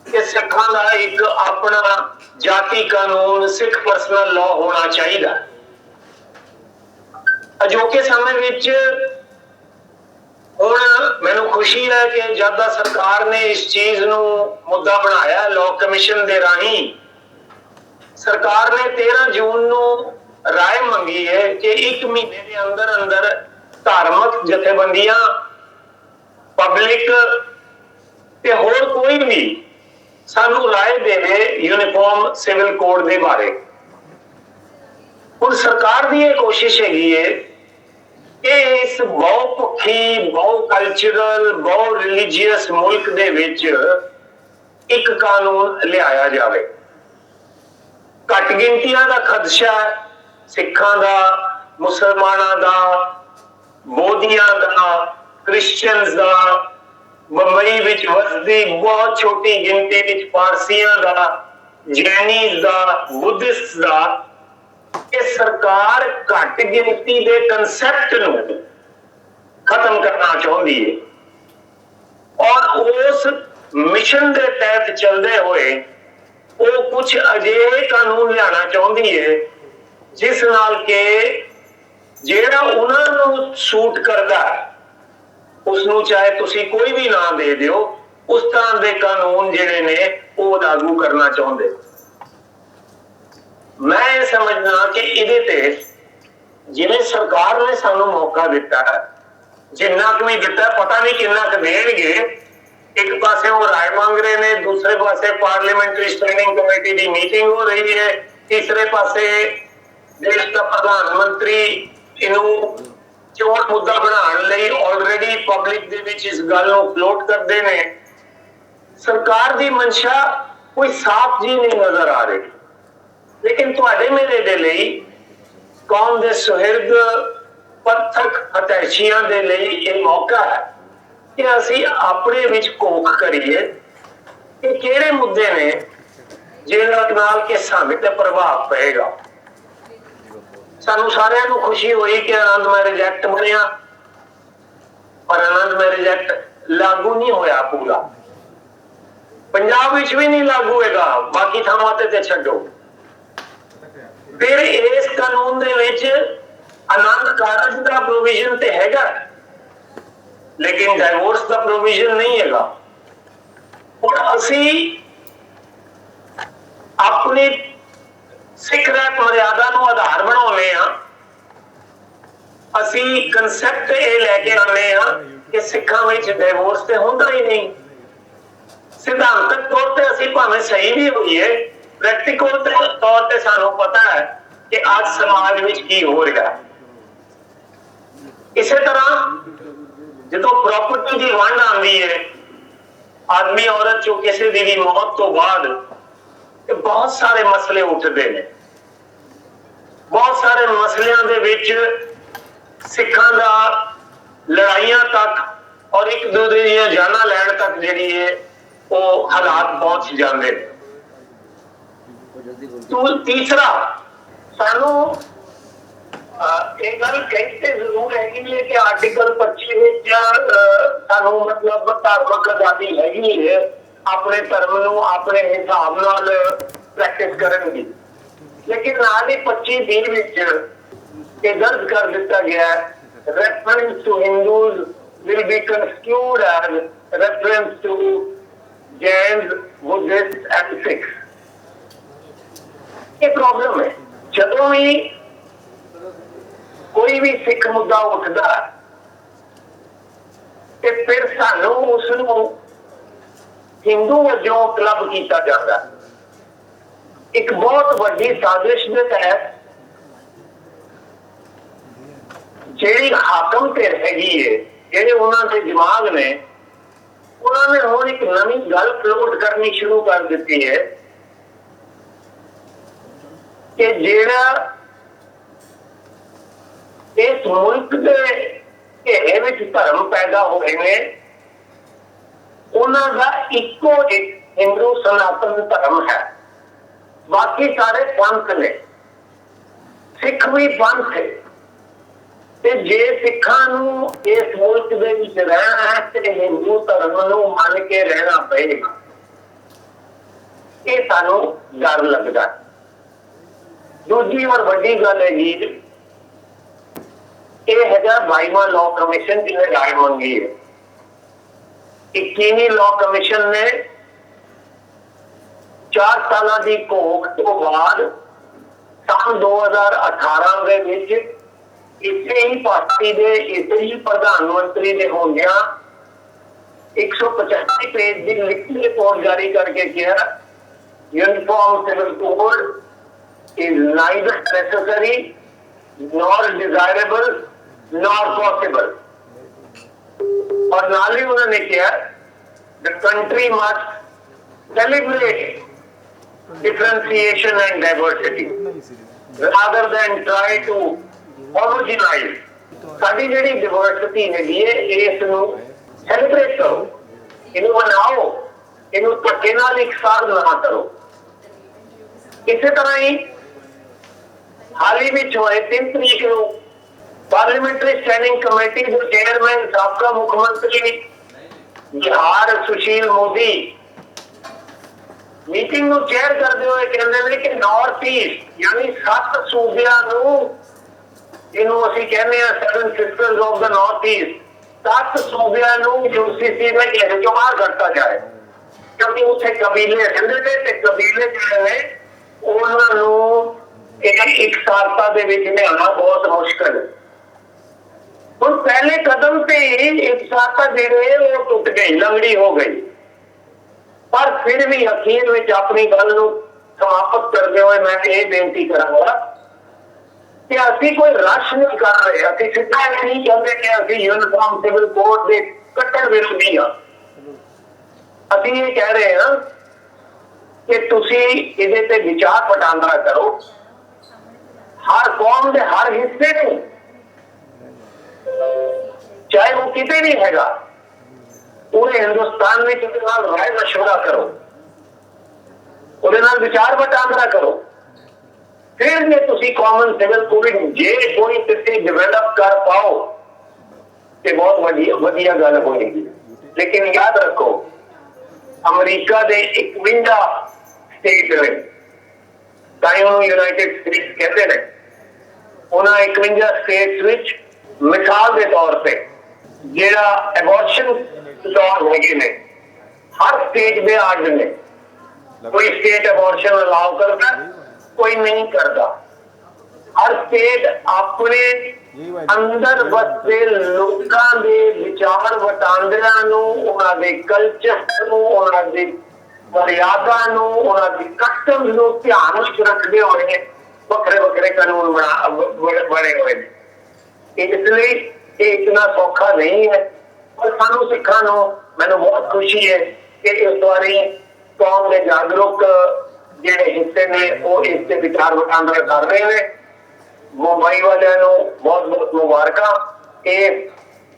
ਕਿ ਸਿੱਖਾਂ ਦਾ ਇੱਕ ਆਪਣਾ ਜਾਤੀ ਕਾਨੂੰਨ, ਸਿੱਖ ਪਰਸਨਲ ਲਾਅ ਹੋਣਾ ਚਾਹੀਦਾ। ਅਜੋਕੇ ਸਮੇਂ ਵਿੱਚ ਹੁਣ ਮੈਨੂੰ ਖੁਸ਼ੀ ਹੈ ਕਿ ਜਦ ਦਾ ਸਰਕਾਰ ਨੇ ਇਸ ਚੀਜ਼ ਨੂੰ ਮੁੱਦਾ ਬਣਾਇਆ, ਲਾਅ ਕਮਿਸ਼ਨ ਦੇ ਰਾਹੀਂ ਸਰਕਾਰ ਨੇ 13 ਜੂਨ ਨੂੰ ਰਾਏ ਮੰਗੀ ਹੈ ਕਿ 1 ਮਹੀਨੇ ਦੇ ਅੰਦਰ ਅੰਦਰ ਧਾਰਮਿਕ ਜਥੇਬੰਦੀਆਂ, ਪਬਲਿਕ ਤੇ ਹੋਰ ਕੋਈ ਵੀ ਸਾਨੂੰ ਰਾਏ ਦੇਵੇ ਯੂਨੀਫਾਰਮ ਸਿਵਲ ਕੋਡ ਦੇ ਬਾਰੇ। ਹੁਣ ਸਰਕਾਰ ਦੀ ਇਹ ਕੋਸ਼ਿਸ਼ ਹੈਗੀ ਹੈ ਕਿ ਇਸ ਬਹੁ ਪੱਖੀ, ਬਹੁ ਕਲਚਰਲ, ਬਹੁ ਰਿਲੀਜੀਅਸ ਮੁਲਕ ਦੇ ਵਿੱਚ ਇੱਕ ਕਾਨੂੰਨ ਲਿਆਇਆ ਜਾਵੇ। ਘੱਟ ਗਿਣਤੀਆਂ ਦਾ ਖਦਸ਼ਾ, ਸਿੱਖਾਂ ਦਾ, ਮੁਸਲਮਾਨਾਂ ਦਾ, ਬੋਧੀਆਂ ਦਾ, ਕ੍ਰਿਸਚੀਅਨਸ ਦਾ, ਬੰਬਈ ਵਿੱਚ ਵਸਦੀ ਬਹੁਤ ਛੋਟੀ ਗਿਣਤੀ ਵਿੱਚ ਪਾਰਸੀਆਂ ਦਾ, ਜੈਨੀਜ਼ ਦਾ, ਬੁੱਧਿਸਟ ਦਾ, ਇਹ ਸਰਕਾਰ ਘੱਟ ਗਿਣਤੀ ਦੇ ਕਨਸੈਪਟ ਨੂੰ ਖਤਮ ਕਰਨਾ ਚਾਹੁੰਦੀ ਹੈ ਔਰ ਉਸ ਮਿਸ਼ਨ ਦੇ ਤਹਿਤ ਚੱਲਦੇ ਹੋਏ ਉਹ ਕੁਝ ਅਜਿਹੇ ਕਾਨੂੰਨ ਲਿਆਉਣਾ ਚਾਹੁੰਦੀ ਹੈ ਜਿਸ ਨਾਲ ਕਿ ਜਿਹੜਾ ਉਹਨਾਂ ਨੂੰ ਸੂਟ ਕਰਦਾ ਉਸ ਨੂੰ ਚਾਹੇ ਤੁਸੀਂ ਕੋਈ ਵੀ ਨਾਂ ਦੇ ਦਿਓ, ਉਸ ਤਰ੍ਹਾਂ ਦੇ ਕਾਨੂੰਨ ਜਿਹੜੇ ਨੇ ਉਹ ਲਾਗੂ ਕਰਨਾ ਚਾਹੁੰਦੇ। ਮੈਂ ਇਹ ਸਮਝਦਾ ਕਿ ਇਹਦੇ ਤੇ ਜਿਵੇਂ ਸਰਕਾਰ ਨੇ ਸਾਨੂੰ ਮੌਕਾ ਦਿੱਤਾ, ਜਿੰਨਾ ਕੁ ਵੀ ਦਿੱਤਾ ਪਤਾ ਨਹੀਂ ਕਿੰਨਾ ਕੁ ਦੇਣਗੇ। ਇੱਕ ਪਾਸੇ ਉਹ ਰਾਏ ਮੰਗ ਰਹੇ ਨੇ, ਦੂਸਰੇ ਪਾਸੇ ਪਾਰਲੀਮੈਂਟਰੀ ਸਟੈਂਡਿੰਗ ਕਮੇਟੀ ਦੀ ਮੀਟਿੰਗ ਹੋ ਰਹੀ ਹੈ, ਤੀਸਰੇ ਪਾਸੇ ਦੇਸ਼ ਦਾ ਪ੍ਰਧਾਨ ਮੰਤਰੀ ਇਹਨੂੰ ਚੋਣ ਮੁੱਦਾ ਬਣਾਉਣ ਲਈ ਆਲਰੇਡੀ ਪਬਲਿਕ ਦੇ ਵਿੱਚ ਇਸ ਗੱਲ ਨੂੰ ਫਲੋਟ ਕਰਦੇ ਨੇ। ਸਰਕਾਰ ਦੀ ਮਨਸ਼ਾ ਕੋਈ ਸਾਫ਼ ਜੀ ਨਹੀਂ ਨਜ਼ਰ ਆ ਰਹੀ, ਲੇਕਿਨ ਤੁਹਾਡੇ ਮੇਰੇ ਦੇ ਲਈ ਕੌਮ ਦੇ ਸੁਹਿਰਦ ਪੱਥਕ ਹਤੈਸ਼ੀਆਂ ਦੇ ਲਈ ਇਹ ਮੌਕਾ ਹੈ ਕਿ ਅਸੀਂ ਆਪਣੇ ਵਿੱਚ ਘੋਖ ਕਰੀਏ ਕਿ ਕਿਹੜੇ ਮੁੱਦੇ ਨੇ ਜਿਹਨਾਂ ਨਾਲ ਕਿ ਸਾਡੇ ਤੇ ਪ੍ਰਭਾਵ ਪਏਗਾ। ਸਾਨੂੰ ਸਾਰਿਆਂ ਨੂੰ ਖੁਸ਼ੀ ਹੋਈ ਕਿ ਆਨੰਦ ਮੈਰਿਜ ਐਕਟ ਬਣਿਆ, ਪਰ ਆਨੰਦ ਮੈਰਿਜ ਐਕਟ ਲਾਗੂ ਨਹੀਂ ਹੋਇਆ ਪੂਰਾ। ਪੰਜਾਬ ਵਿੱਚ ਵੀ ਨਹੀਂ ਲਾਗੂ ਹੋਏਗਾ, ਬਾਕੀ ਥਾਵਾਂ ਤੇ ਛੱਡੋ। ਫਿਰ ਇਸ ਕਾਨੂੰਨ ਦੇ ਵਿੱਚ ਆਨੰਦ ਕਾਰਜ ਦਾ ਪ੍ਰੋਵੀਜ਼ਨ ਤੇ ਹੈਗਾ, ਲੇਕਿਨ ਡਾਈਵੋਰਸ ਦਾ ਪ੍ਰੋਵੀਜ਼ਨ ਨਹੀਂ ਹੈਗਾ। ਹੁਣ ਅਸੀਂ ਆਪਣੀ ਸਿੱਖ ਰਹਿਤ ਮਰਿਆਦਾ ਨੂੰ ਆਧਾਰ ਬਣਾਉਂਦੇ ਆ, ਅਸੀਂ ਕਨਸੈਪਟ ਇਹ ਲੈ ਕੇ ਆਉਂਦੇ ਆ ਕਿ ਸਿੱਖਾਂ ਵਿੱਚ ਡਾਈਵੋਰਸ ਤੇ ਹੁੰਦਾ ਹੀ ਨਹੀਂ। ਸਿਧਾਂਤਕ ਤੌਰ ਤੇ ਅਸੀਂ ਭਾਵੇਂ ਸਹੀ ਵੀ ਹੋਈਏ, ਪ੍ਰੈਕਟੀਕਲ ਤੌਰ ਤੇ ਸਾਨੂੰ ਪਤਾ ਹੈ ਕਿ ਅੱਜ ਸਮਾਜ ਵਿੱਚ ਕੀ ਹੋ ਰਿਹਾ ਹੈ। ਇਸੇ ਤਰ੍ਹਾਂ ਜਦੋਂ ਪ੍ਰਾਪਰਟੀ ਦੀ ਵੰਡ ਆਉਂਦੀ ਹੈ, ਆਦਮੀ ਔਰਤ ਚੋਂ ਕਿਸੇ ਦੀ ਵੀ ਮੌਤ ਤੋਂ ਬਾਅਦ ਬਹੁਤ ਸਾਰੇ ਮਸਲੇ ਉੱਠਦੇ ਨੇ। ਬਹੁਤ ਸਾਰੇ ਮਸਲਿਆਂ ਦੇ ਵਿੱਚ ਸਿੱਖਾਂ ਦਾ ਲੜਾਈਆਂ ਤੱਕ ਔਰ ਇੱਕ ਦੂਜੇ ਦੀਆਂ ਜਾਨਾਂ ਲੈਣ ਤੱਕ ਜਿਹੜੀ ਹੈ ਉਹ ਹਾਲਾਤ ਪਹੁੰਚ ਜਾਂਦੇ ਨੇ। ਤੀਸਰਾ, ਸਾਨੂੰ ਇਹ ਗੱਲ ਕਹਿੰਦੇ ਜ਼ਰੂਰ ਹੈਗੀ ਹੈ ਕਿ ਆਰਟੀਕਲ 25 ਵਿੱਚ ਸਾਨੂੰ ਮਤਲਬ ਧਾਰਮਿਕ ਆਜ਼ਾਦੀ ਹੈਗੀ ਹੈ, ਆਪਣੇ ਧਰਮ ਨੂੰ ਆਪਣੇ ਹਿਸਾਬ ਨਾਲ ਪ੍ਰੈਕਟਿਸ ਕਰਨ ਦੀ, ਲੇਕਿਨ ਨਾਲ ਹੀ 25 ਵਿੱਚ ਇਹ ਦਰਜ ਕਰ ਦਿੱਤਾ ਗਿਆ reference to Hindus will be construed as reference to Jains, Buddhists and Sikhs। ਇਹ ਪ੍ਰੋਬਲਮ ਹੈ। ਜਦੋਂ ਵੀ ਕੋਈ ਵੀ ਸਿੱਖ ਮੁੱਦਾ ਉੱਠਦਾ ਤੇ ਫਿਰ ਸਾਨੂੰ ਉਸ ਨੂੰ ਹਿੰਦੂ ਵਜੋਂ ਕਲੱਬ ਕੀਤਾ ਜਾਂਦਾ। ਇੱਕ ਬਹੁਤ ਵੱਡੀ ਸਾਜ਼ਿਸ਼ ਦੇ ਤਹਿਤ ਜਿਹੜੀ ਹਾਕਮ ਤੇ ਹੈਗੀ ਹੈ, ਜਿਹੜੇ ਉਹਨਾਂ ਦੇ ਦਿਮਾਗ ਨੇ, ਉਹਨਾਂ ਨੇ ਹੁਣ ਇੱਕ ਨਵੀਂ ਗੱਲ ਫਲੋਟ ਕਰਨੀ ਸ਼ੁਰੂ ਕਰ ਦਿੱਤੀ ਹੈ ਕਿ ਜਿਹੜਾ ਇਸ ਮੁਲਕ ਦੇ ਘੇਰੇ ਵਿੱਚ ਧਰਮ ਪੈਦਾ ਹੋਏ ਨੇ, ਉਹਨਾਂ ਦਾ ਇੱਕੋ ਇੱਕ ਹਿੰਦੂ ਸਨਾਤਨ ਧਰਮ ਹੈ, ਬਾਕੀ ਸਾਰੇ ਪੰਥ ਨੇ। ਸਿੱਖ ਵੀ ਪੰਥ ਹੈ ਤੇ ਜੇ ਸਿੱਖਾਂ ਨੂੰ ਇਸ ਮੁਲਕ ਦੇ ਵਿੱਚ ਰਹਿਣਾ ਹੈ ਤੇ ਹਿੰਦੂ ਧਰਮ ਨੂੰ ਮੰਨ ਕੇ ਰਹਿਣਾ ਪਏਗਾ। ਇਹ ਸਾਨੂੰ ਡਰ ਲੱਗਦਾ। ਦੂਜੀ ਔਰ ਵੱਡੀ ਗੱਲ ਹੈ ਜੀ, ਇਹ ਹੈਗਾ 22ਵਾਂ ਲਾਅ ਕਮਿਸ਼ਨ ਜਿਹਨੇ ਰਾਏ ਮੰਗੀ ਹੈ। 21ਵੀਂ ਲਾਅ ਕਮਿਸ਼ਨ ਨੇ 4 ਸਾਲਾਂ ਦੀ ਘੋਖ ਤੋਂ ਬਾਅਦ ਸੰਨ 2018 ਦੇ ਵਿੱਚ ਇਸੇ ਹੀ ਪਾਰਟੀ ਦੇ ਇਸੇ ਹੀ ਪ੍ਰਧਾਨ ਮੰਤਰੀ ਦੇ ਹੁੰਦਿਆਂ 185 ਪੇਜ ਦੀ ਲਿਖਤੀ ਰਿਪੋਰਟ ਜਾਰੀ ਕਰਕੇ ਕਿਹਾ uniform civil code is neither necessary nor desirable nor possible। और नाल ही उन्होंने किया the country must celebrate differentiation and diversity rather than try to homogenize। साडी जिहड़ी diversity हैगी है इस नूं celebrate करो, ਇਹਨੂੰ ਬਣਾਓ, ਇਹਨੂੰ ਧੱਕੇ ਨਾਲ ਇਕਸਾਰ ਨਾ ਕਰੋ। ਇਸੇ ਤਰ੍ਹਾਂ ਹੀ ਹਾਲ ਹੀ ਵਿੱਚ ਹੋਏ 3 ਤਰੀਕ ਨੂੰ ਪਾਰਲੀਮੈਂਟਰੀ ਸਟੈਂਡਿੰਗ ਕਮੇਟੀ ਦੇ ਚੇਅਰਮੈਨ ਸਾਬਕਾ ਮੁੱਖ ਮੰਤਰੀ ਬਿਹਾਰ ਸੁਸ਼ੀਲ ਮੋਦੀ ਮੀਟਿੰਗ ਨੂੰ ਚੇਅਰ ਕਰਦੇ ਹੋਏ ਕਹਿੰਦੇ ਨੇ ਕਿ ਨਾਰਥ ਈਸਟ ਯਾਨੀ 7 ਸੂਬਿਆਂ ਨੂੰ, ਇਹਨੂੰ ਅਸੀਂ ਕਹਿੰਦੇ ਆ 7 sisters of the north East, 7 ਸੂਬਿਆਂ ਨੂੰ ਯੂਸੀਸੀ ਦੇ ਘੇਰੇ ਚੋਂ ਬਾਹਰ ਕੱਢਤਾ ਜਾਏ, ਕਿਉਂਕਿ ਉੱਥੇ ਕਬੀਲੇ ਰਹਿੰਦੇ ਨੇ ਤੇ ਕਬੀਲੇ ਜਿਹੜੇ ਨੇ ਉਹਨਾਂ ਨੂੰ ਇਕਸਾਰਤਾ ਦੇ ਵਿੱਚ ਲਿਆਉਣਾ ਬਹੁਤ ਮੁਸ਼ਕਲ ਹੈ। ਹੁਣ ਪਹਿਲੇ ਕਦਮ ਤੇ ਇਕਸਾਰਤਾ ਜਿਹੜੇ ਉਹ ਟੁੱਟ ਗਈ, ਲੰਗੜੀ ਹੋ ਗਈ, ਪਰ ਫਿਰ ਵੀ ਅਖੀਰ ਵਿੱਚ ਆਪਣੀ ਗੱਲ ਨੂੰ ਸਮਾਪਤ ਕਰਦੇ ਹੋਏ ਮੈਂ ਇਹ ਬੇਨਤੀ ਕਰਾਂਗਾ ਕਿ ਅਸੀਂ ਕੋਈ ਰਸ਼ ਨਹੀਂ ਕਰ ਰਹੇ। ਅਸੀਂ ਸਿੱਧਾ ਇਹ ਨਹੀਂ ਕਹਿੰਦੇ ਕਿ ਅਸੀਂ ਯੂਨੀਫਾਰਮ ਸਿਵਲ ਕੋਡ ਦੇ ਕੱਟੜ ਵਿਰੋਧੀ ਹਾਂ। ਅਸੀਂ ਇਹ ਕਹਿ ਰਹੇ ਹਾਂ ਕਿ ਤੁਸੀਂ ਇਹਦੇ ਤੇ ਵਿਚਾਰ ਵਟਾਂਦਰਾ ਕਰੋ, ਹਰ ਕੌਮ ਦੇ ਹਰ ਹਿੱਸੇ ਨੂੰ, ਚਾਹੇ ਉਹ ਕਿਤੇ ਨਹੀਂ ਹੈਗਾ, ਪੂਰੇ ਹਿੰਦੁਸਤਾਨ ਵਿੱਚ ਉਹਦੇ ਨਾਲ ਰਾਏ ਮਸ਼ਵਰਾ ਕਰੋ, ਉਹਦੇ ਨਾਲ ਵਿਚਾਰ ਵਟਾਂਦਰਾ ਕਰੋ। ਫਿਰ ਜੇ ਤੁਸੀਂ ਕਾਮਨ ਸਿਵਲ ਕੋਡ ਜੇ ਕੋਈ ਤੁਸੀਂ ਡਿਵੈਲਪ ਕਰ ਪਾਓ ਤੇ ਬਹੁਤ ਵਧੀਆ ਗੱਲ ਹੋਏਗੀ। ਲੇਕਿਨ ਯਾਦ ਰੱਖੋ, ਅਮਰੀਕਾ ਦੇ 51 ਸਟੇਟ ਨੇ, ਤਾਂ ਉਹਨੂੰ ਯੂਨਾਈਟਿਡ ਸਟੇਟਸ ਕਹਿੰਦੇ ਨੇ, ਉਹਨਾਂ 51 ਸਟੇਟਸ ਵਿੱਚ ਮਿਸਾਲ ਦੇ ਤੌਰ ਤੇ ਜਿਹੜਾ ਐਬੋਰਸ਼ਨ ਲਾਅ ਹੈਗੇ ਨੇ, ਹਰ ਸਟੇਟ ਦੇ ਆਰਡਰ ਨੇ। ਕੋਈ ਸਟੇਟ ਐਬੋਰਸ਼ਨ ਅਲਾਉ ਕਰਦਾ, ਕੋਈ ਨਹੀਂ ਕਰਦਾ। ਹਰ ਸਟੇਟ ਆਪਣੇ ਅੰਦਰ ਵਸਦੇ ਲੋਕਾਂ ਦੇ ਵਿਚਾਰ ਵਟਾਂਦਰਿਆਂ ਨੂੰ, ਉਹਨਾਂ ਦੇ ਕਲਚਰ ਨੂੰ, ਉਹਨਾਂ ਦੀ ਮਰਿਆਦਾ ਨੂੰ, ਉਹਨਾਂ ਦੀ ਕਸਟਮ ਨੂੰ ਧਿਆਨ ਵਿੱਚ ਰੱਖਦੇ ਹੋਏ ਵੱਖਰੇ ਵੱਖਰੇ ਕਾਨੂੰਨ ਬਣੇ ਹੋਏ ਨੇ। ਇਸ ਲਈ ਇਹ ਇਤਨਾ ਸੌਖਾ ਨਹੀਂ ਹੈ, ਪਰ ਸਾਨੂੰ ਸਿੱਖਾਂ ਨੂੰ ਮੈਨੂੰ ਬਹੁਤ ਖੁਸ਼ੀ ਹੈ ਕਿ ਇਸ ਵਾਰੀ ਕੌਮ ਦੇ ਜਾਗਰੂਕ ਜਿਹੜੇ ਹਿੱਸੇ ਨੇ ਉਹ ਇਸ ਤੇ ਵਿਚਾਰ ਵਟਾਂਦਰਾ ਕਰ ਰਹੇ ਨੇ। ਮੁੰਬਈ ਵਾਲਿਆਂ ਨੂੰ ਬਹੁਤ ਬਹੁਤ ਮੁਬਾਰਕਾਂ। ਇਹ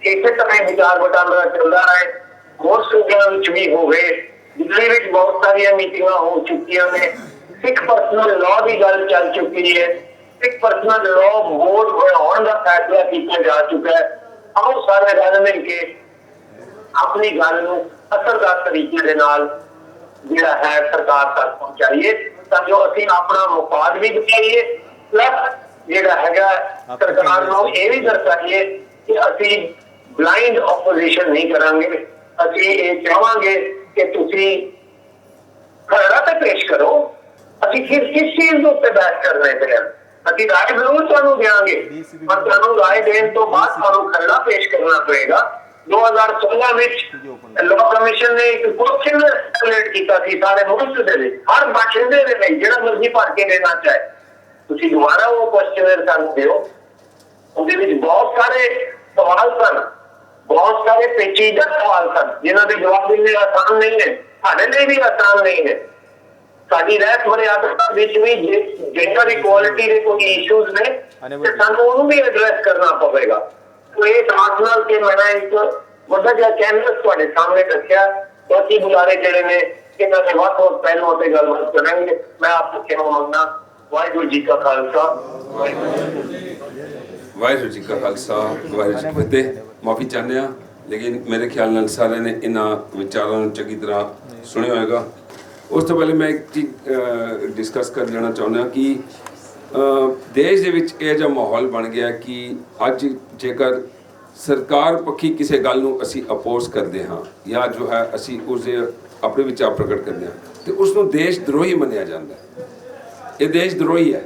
ਇਸੇ ਤਰ੍ਹਾਂ ਵਿਚਾਰ ਵਟਾਂਦਰਾ ਚੱਲਦਾ ਰਹੇ, ਹੋਰ ਸੂਬਿਆਂ ਵਿੱਚ ਵੀ ਹੋਵੇ। ਦਿੱਲੀ ਵਿੱਚ ਬਹੁਤ ਸਾਰੀਆਂ ਮੀਟਿੰਗਾਂ ਹੋ ਚੁੱਕੀਆਂ ਨੇ, ਸਿੱਖ ਪਰਸਨਲ ਲਾਅ ਦੀ ਗੱਲ ਚੱਲ ਚੁੱਕੀ ਹੈ, ਸਿੱਖ ਪਰਸਨਲ ਲਾਅ ਬੋਰਡ ਬਣਾਉਣ ਦਾ ਫੈਸਲਾ ਕੀਤਾ ਜਾ ਚੁੱਕਾ ਹੈ। ਆਓ ਸਾਰੇ ਰਲ ਮਿਲ ਕੇ ਆਪਣੀ ਗੱਲ ਨੂੰ ਅਸਰਦਾਰ ਤਰੀਕੇ ਦੇ ਨਾਲ ਜਿਹੜਾ ਹੈ ਸਰਕਾਰ ਤੱਕ ਪਹੁੰਚਾਈਏ, ਤਾਂ ਜੋ ਅਸੀਂ ਆਪਣਾ ਮੁਫਾਦ ਵੀ ਦਿਖਾਈਏ, ਪਲੱਸ ਜਿਹੜਾ ਹੈਗਾ ਸਰਕਾਰ ਨੂੰ ਇਹ ਵੀ ਦਰਸਾਈਏ ਕਿ ਅਸੀਂ ਬਲਾਈਂਡ ਆਪੋਜੀਸ਼ਨ ਨਹੀਂ ਕਰਾਂਗੇ। ਅਸੀਂ ਇਹ ਚਾਹਾਂਗੇ ਕਿ ਤੁਸੀਂ ਖਰੜਾ ਤੇ ਪੇਸ਼ ਕਰੋ। ਅਸੀਂ ਕਿਸ ਚੀਜ਼ ਦੇ ਉੱਤੇ ਬਹਿਸ ਕਰ ਰਹੇ ਪਏ ਹਾਂ? ਅਸੀਂ ਰਾਏ ਜ਼ਰੂਰ ਤੁਹਾਨੂੰ ਦੇਵਾਂਗੇ, ਪਰ ਤੁਹਾਨੂੰ ਰਾਏ ਦੇਣ ਤੋਂ ਬਾਅਦ ਤੁਹਾਨੂੰ ਖਰੜਾ ਪੇਸ਼ ਕਰਨਾ ਪਏਗਾ। 2016 ਵਿੱਚ ਲਾਅ ਕਮਿਸ਼ਨ ਨੇ ਇੱਕ ਕੁਐਸਚਨ ਕਲੇਟ ਕੀਤਾ ਸੀ ਸਾਰੇ ਮੁਲਕ ਦੇ ਵਿੱਚ, ਹਰ ਬਾਸ਼ਿੰਦੇ ਦੇ ਲਈ ਜਿਹੜਾ ਮਰਜ਼ੀ ਭਰ ਕੇ ਦੇਣਾ ਚਾਹੇ। ਤੁਸੀਂ ਦੁਬਾਰਾ ਉਹ ਕੁਐਸਚਨਰ ਸਾਨੂੰ ਦਿਓ। ਉਹਦੇ ਵਿੱਚ ਬਹੁਤ ਸਾਰੇ ਸਵਾਲ ਸਨ, ਬਹੁਤ ਸਾਰੇ ਪੇਚੀਦਾ ਸਵਾਲ ਸਨ ਜਿਨ੍ਹਾਂ ਦੇ ਜਵਾਬ ਦੇਣੇ ਆਸਾਨ ਨਹੀਂ ਹੈ, ਸਾਡੇ ਲਈ ਵੀ ਆਸਾਨ ਨਹੀਂ ਹੈ। ਸਾਡੀ ਰਹਿਤ ਮਰਿਆਦਾ ਵਿੱਚ ਵੀ ਜੇਕਰ ਇਕੁਆਲਿਟੀ ਦੇ ਕੋਈ ਇਸ਼ੂਜ਼ ਨੇ ਤੇ ਸਾਨੂੰ ਉਹਨੂੰ ਵੀ ਐਡਰੈਸ ਕਰਨਾ ਪਵੇਗਾ। ਇਹ ਸਾਥ ਨਾਲ ਕਿ ਮੈਂ ਇੱਕ ਵੱਡਾ ਜਿਹਾ ਕੈਨਵਸ ਤੁਹਾਡੇ ਸਾਹਮਣੇ ਰੱਖਿਆ। ਬਾਕੀ ਬੁਲਾਰੇ ਜਿਹੜੇ ਨੇ ਇਹਨਾਂ ਦੇ ਵੱਖ-ਵੱਖ ਪਹਿਲੂਆਂ ਤੇ ਗੱਲਬਾਤ ਕਰਾਂਗੇ। ਮੈਂ ਆਪ ਤੋਂ ਖਿਮਾ ਮੰਗਦਾ। ਵਾਹਿਗੁਰੂ ਜੀ ਕਾ ਖਾਲਸਾ, ਵਾਹਿਗੁਰੂ ਜੀ ਕਾ ਖਾਲਸਾ, ਵਾਹਿਗੁਰੂ ਜੀ ਕੀ ਫਤਿਹ। ਮਾਫੀ ਚਾਹੁੰਦੇ ਹਾਂ, ਲੇਕਿਨ ਮੇਰੇ ਖਿਆਲ ਨਾਲ ਸਾਰਿਆਂ ਨੇ ਇਹਨਾਂ ਵਿਚਾਰਾਂ ਨੂੰ ਚੰਗੀ ਤਰ੍ਹਾਂ ਸੁਣਿਆ ਹੋਏਗਾ। ਉਸ ਤੋਂ ਪਹਿਲੇ ਮੈਂ ਇੱਕ ਚੀਜ਼ ਡਿਸਕਸ ਕਰ ਲੈਣਾ ਚਾਹੁੰਦਾ ਕਿ ਦੇਸ਼ ਦੇ ਵਿੱਚ ਇਹ ਜਿਹਾ ਮਾਹੌਲ ਬਣ ਗਿਆ ਕਿ ਅੱਜ ਜੇਕਰ ਸਰਕਾਰ ਪੱਖੀ ਕਿਸੇ ਗੱਲ ਨੂੰ ਅਸੀਂ ਅਪੋਜ਼ ਕਰਦੇ ਹਾਂ ਜਾਂ ਜੋ ਹੈ ਅਸੀਂ ਉਸਦੇ ਆਪਣੇ ਵਿਚਾਰ ਪ੍ਰਗਟ ਕਰਦੇ ਹਾਂ ਤੇ ਉਸ ਨੂੰ ਦੇਸ਼ ਦਰੋਹੀ ਮੰਨਿਆ ਜਾਂਦਾ ਹੈ। ਇਹ ਦੇਸ਼ ਦਰੋਹੀ ਹੈ।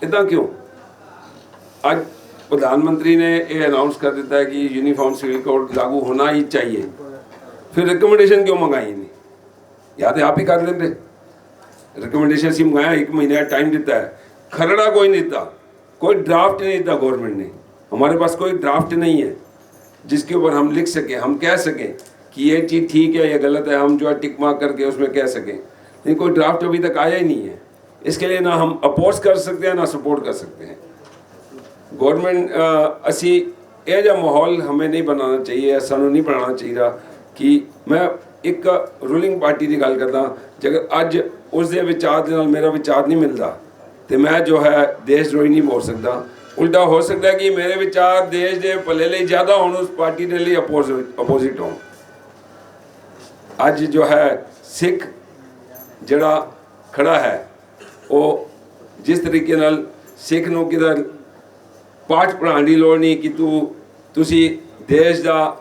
ਇੱਦਾਂ ਕਿਉਂ? ਅੱਜ प्रधान मंत्री ने ये अनाउंस कर देता है कि यूनिफॉर्म सिविल कोड लागू होना ही चाहिए, फिर रिकमेंडेशन क्यों मंगाई नहीं? या तो आप ही कर लेते। रिकमेंडेशन सी मंगाया, 1 महीने का टाइम देता है, खरड़ा कोई नहीं देता, कोई ड्राफ्ट नहीं देता गवर्नमेंट ने। हमारे पास कोई ड्राफ्ट नहीं है जिसके ऊपर हम लिख सकें, हम कह सकें कि ये चीज़ ठीक है या गलत है, हम जो है टिक मार्क करके उसमें कह सकें। लेकिन कोई ड्राफ्ट अभी तक आया ही नहीं है। इसके लिए ना हम अपोज कर सकते हैं ना सपोर्ट कर सकते हैं। गवर्नमेंट असी यह जो माहौल हमें नहीं बनाना चाहिए, सानू नहीं बनाना चाहिए ਕਿ ਮੈਂ ਇੱਕ ਰੂਲਿੰਗ ਪਾਰਟੀ ਦੀ ਗੱਲ ਕਰਦਾ, ਜੇਕਰ ਅੱਜ ਉਸ ਦੇ ਵਿਚਾਰ ਦੇ ਨਾਲ ਮੇਰਾ ਵਿਚਾਰ ਨਹੀਂ ਮਿਲਦਾ ਤੇ ਮੈਂ ਜੋ ਹੈ ਦੇਸ਼ ਦਰੋਹੀ ਨਹੀਂ ਬੋਲ ਸਕਦਾ। ਉਲਟਾ ਹੋ ਸਕਦਾ ਕਿ ਮੇਰੇ ਵਿਚਾਰ ਦੇਸ਼ ਦੇ ਭਲੇ ਲਈ ਜ਼ਿਆਦਾ ਹੋਣ, ਉਸ ਪਾਰਟੀ ਦੇ ਲਈ ਅਪੋਜ਼ਿਟ ਹੋਣ। ਅੱਜ ਜੋ ਹੈ ਸਿੱਖ ਜਿਹੜਾ ਖੜਾ ਹੈ, ਉਹ ਜਿਸ ਤਰੀਕੇ ਨਾਲ ਸਿੱਖ ਨੂੰ ਕਿਧਰ ਪਾਠ ਪੜ੍ਹਾਉਣ ਦੀ ਲੋੜ ਨਹੀਂ ਕਿ ਤੁਸੀਂ ਦੇਸ਼ ਦਾ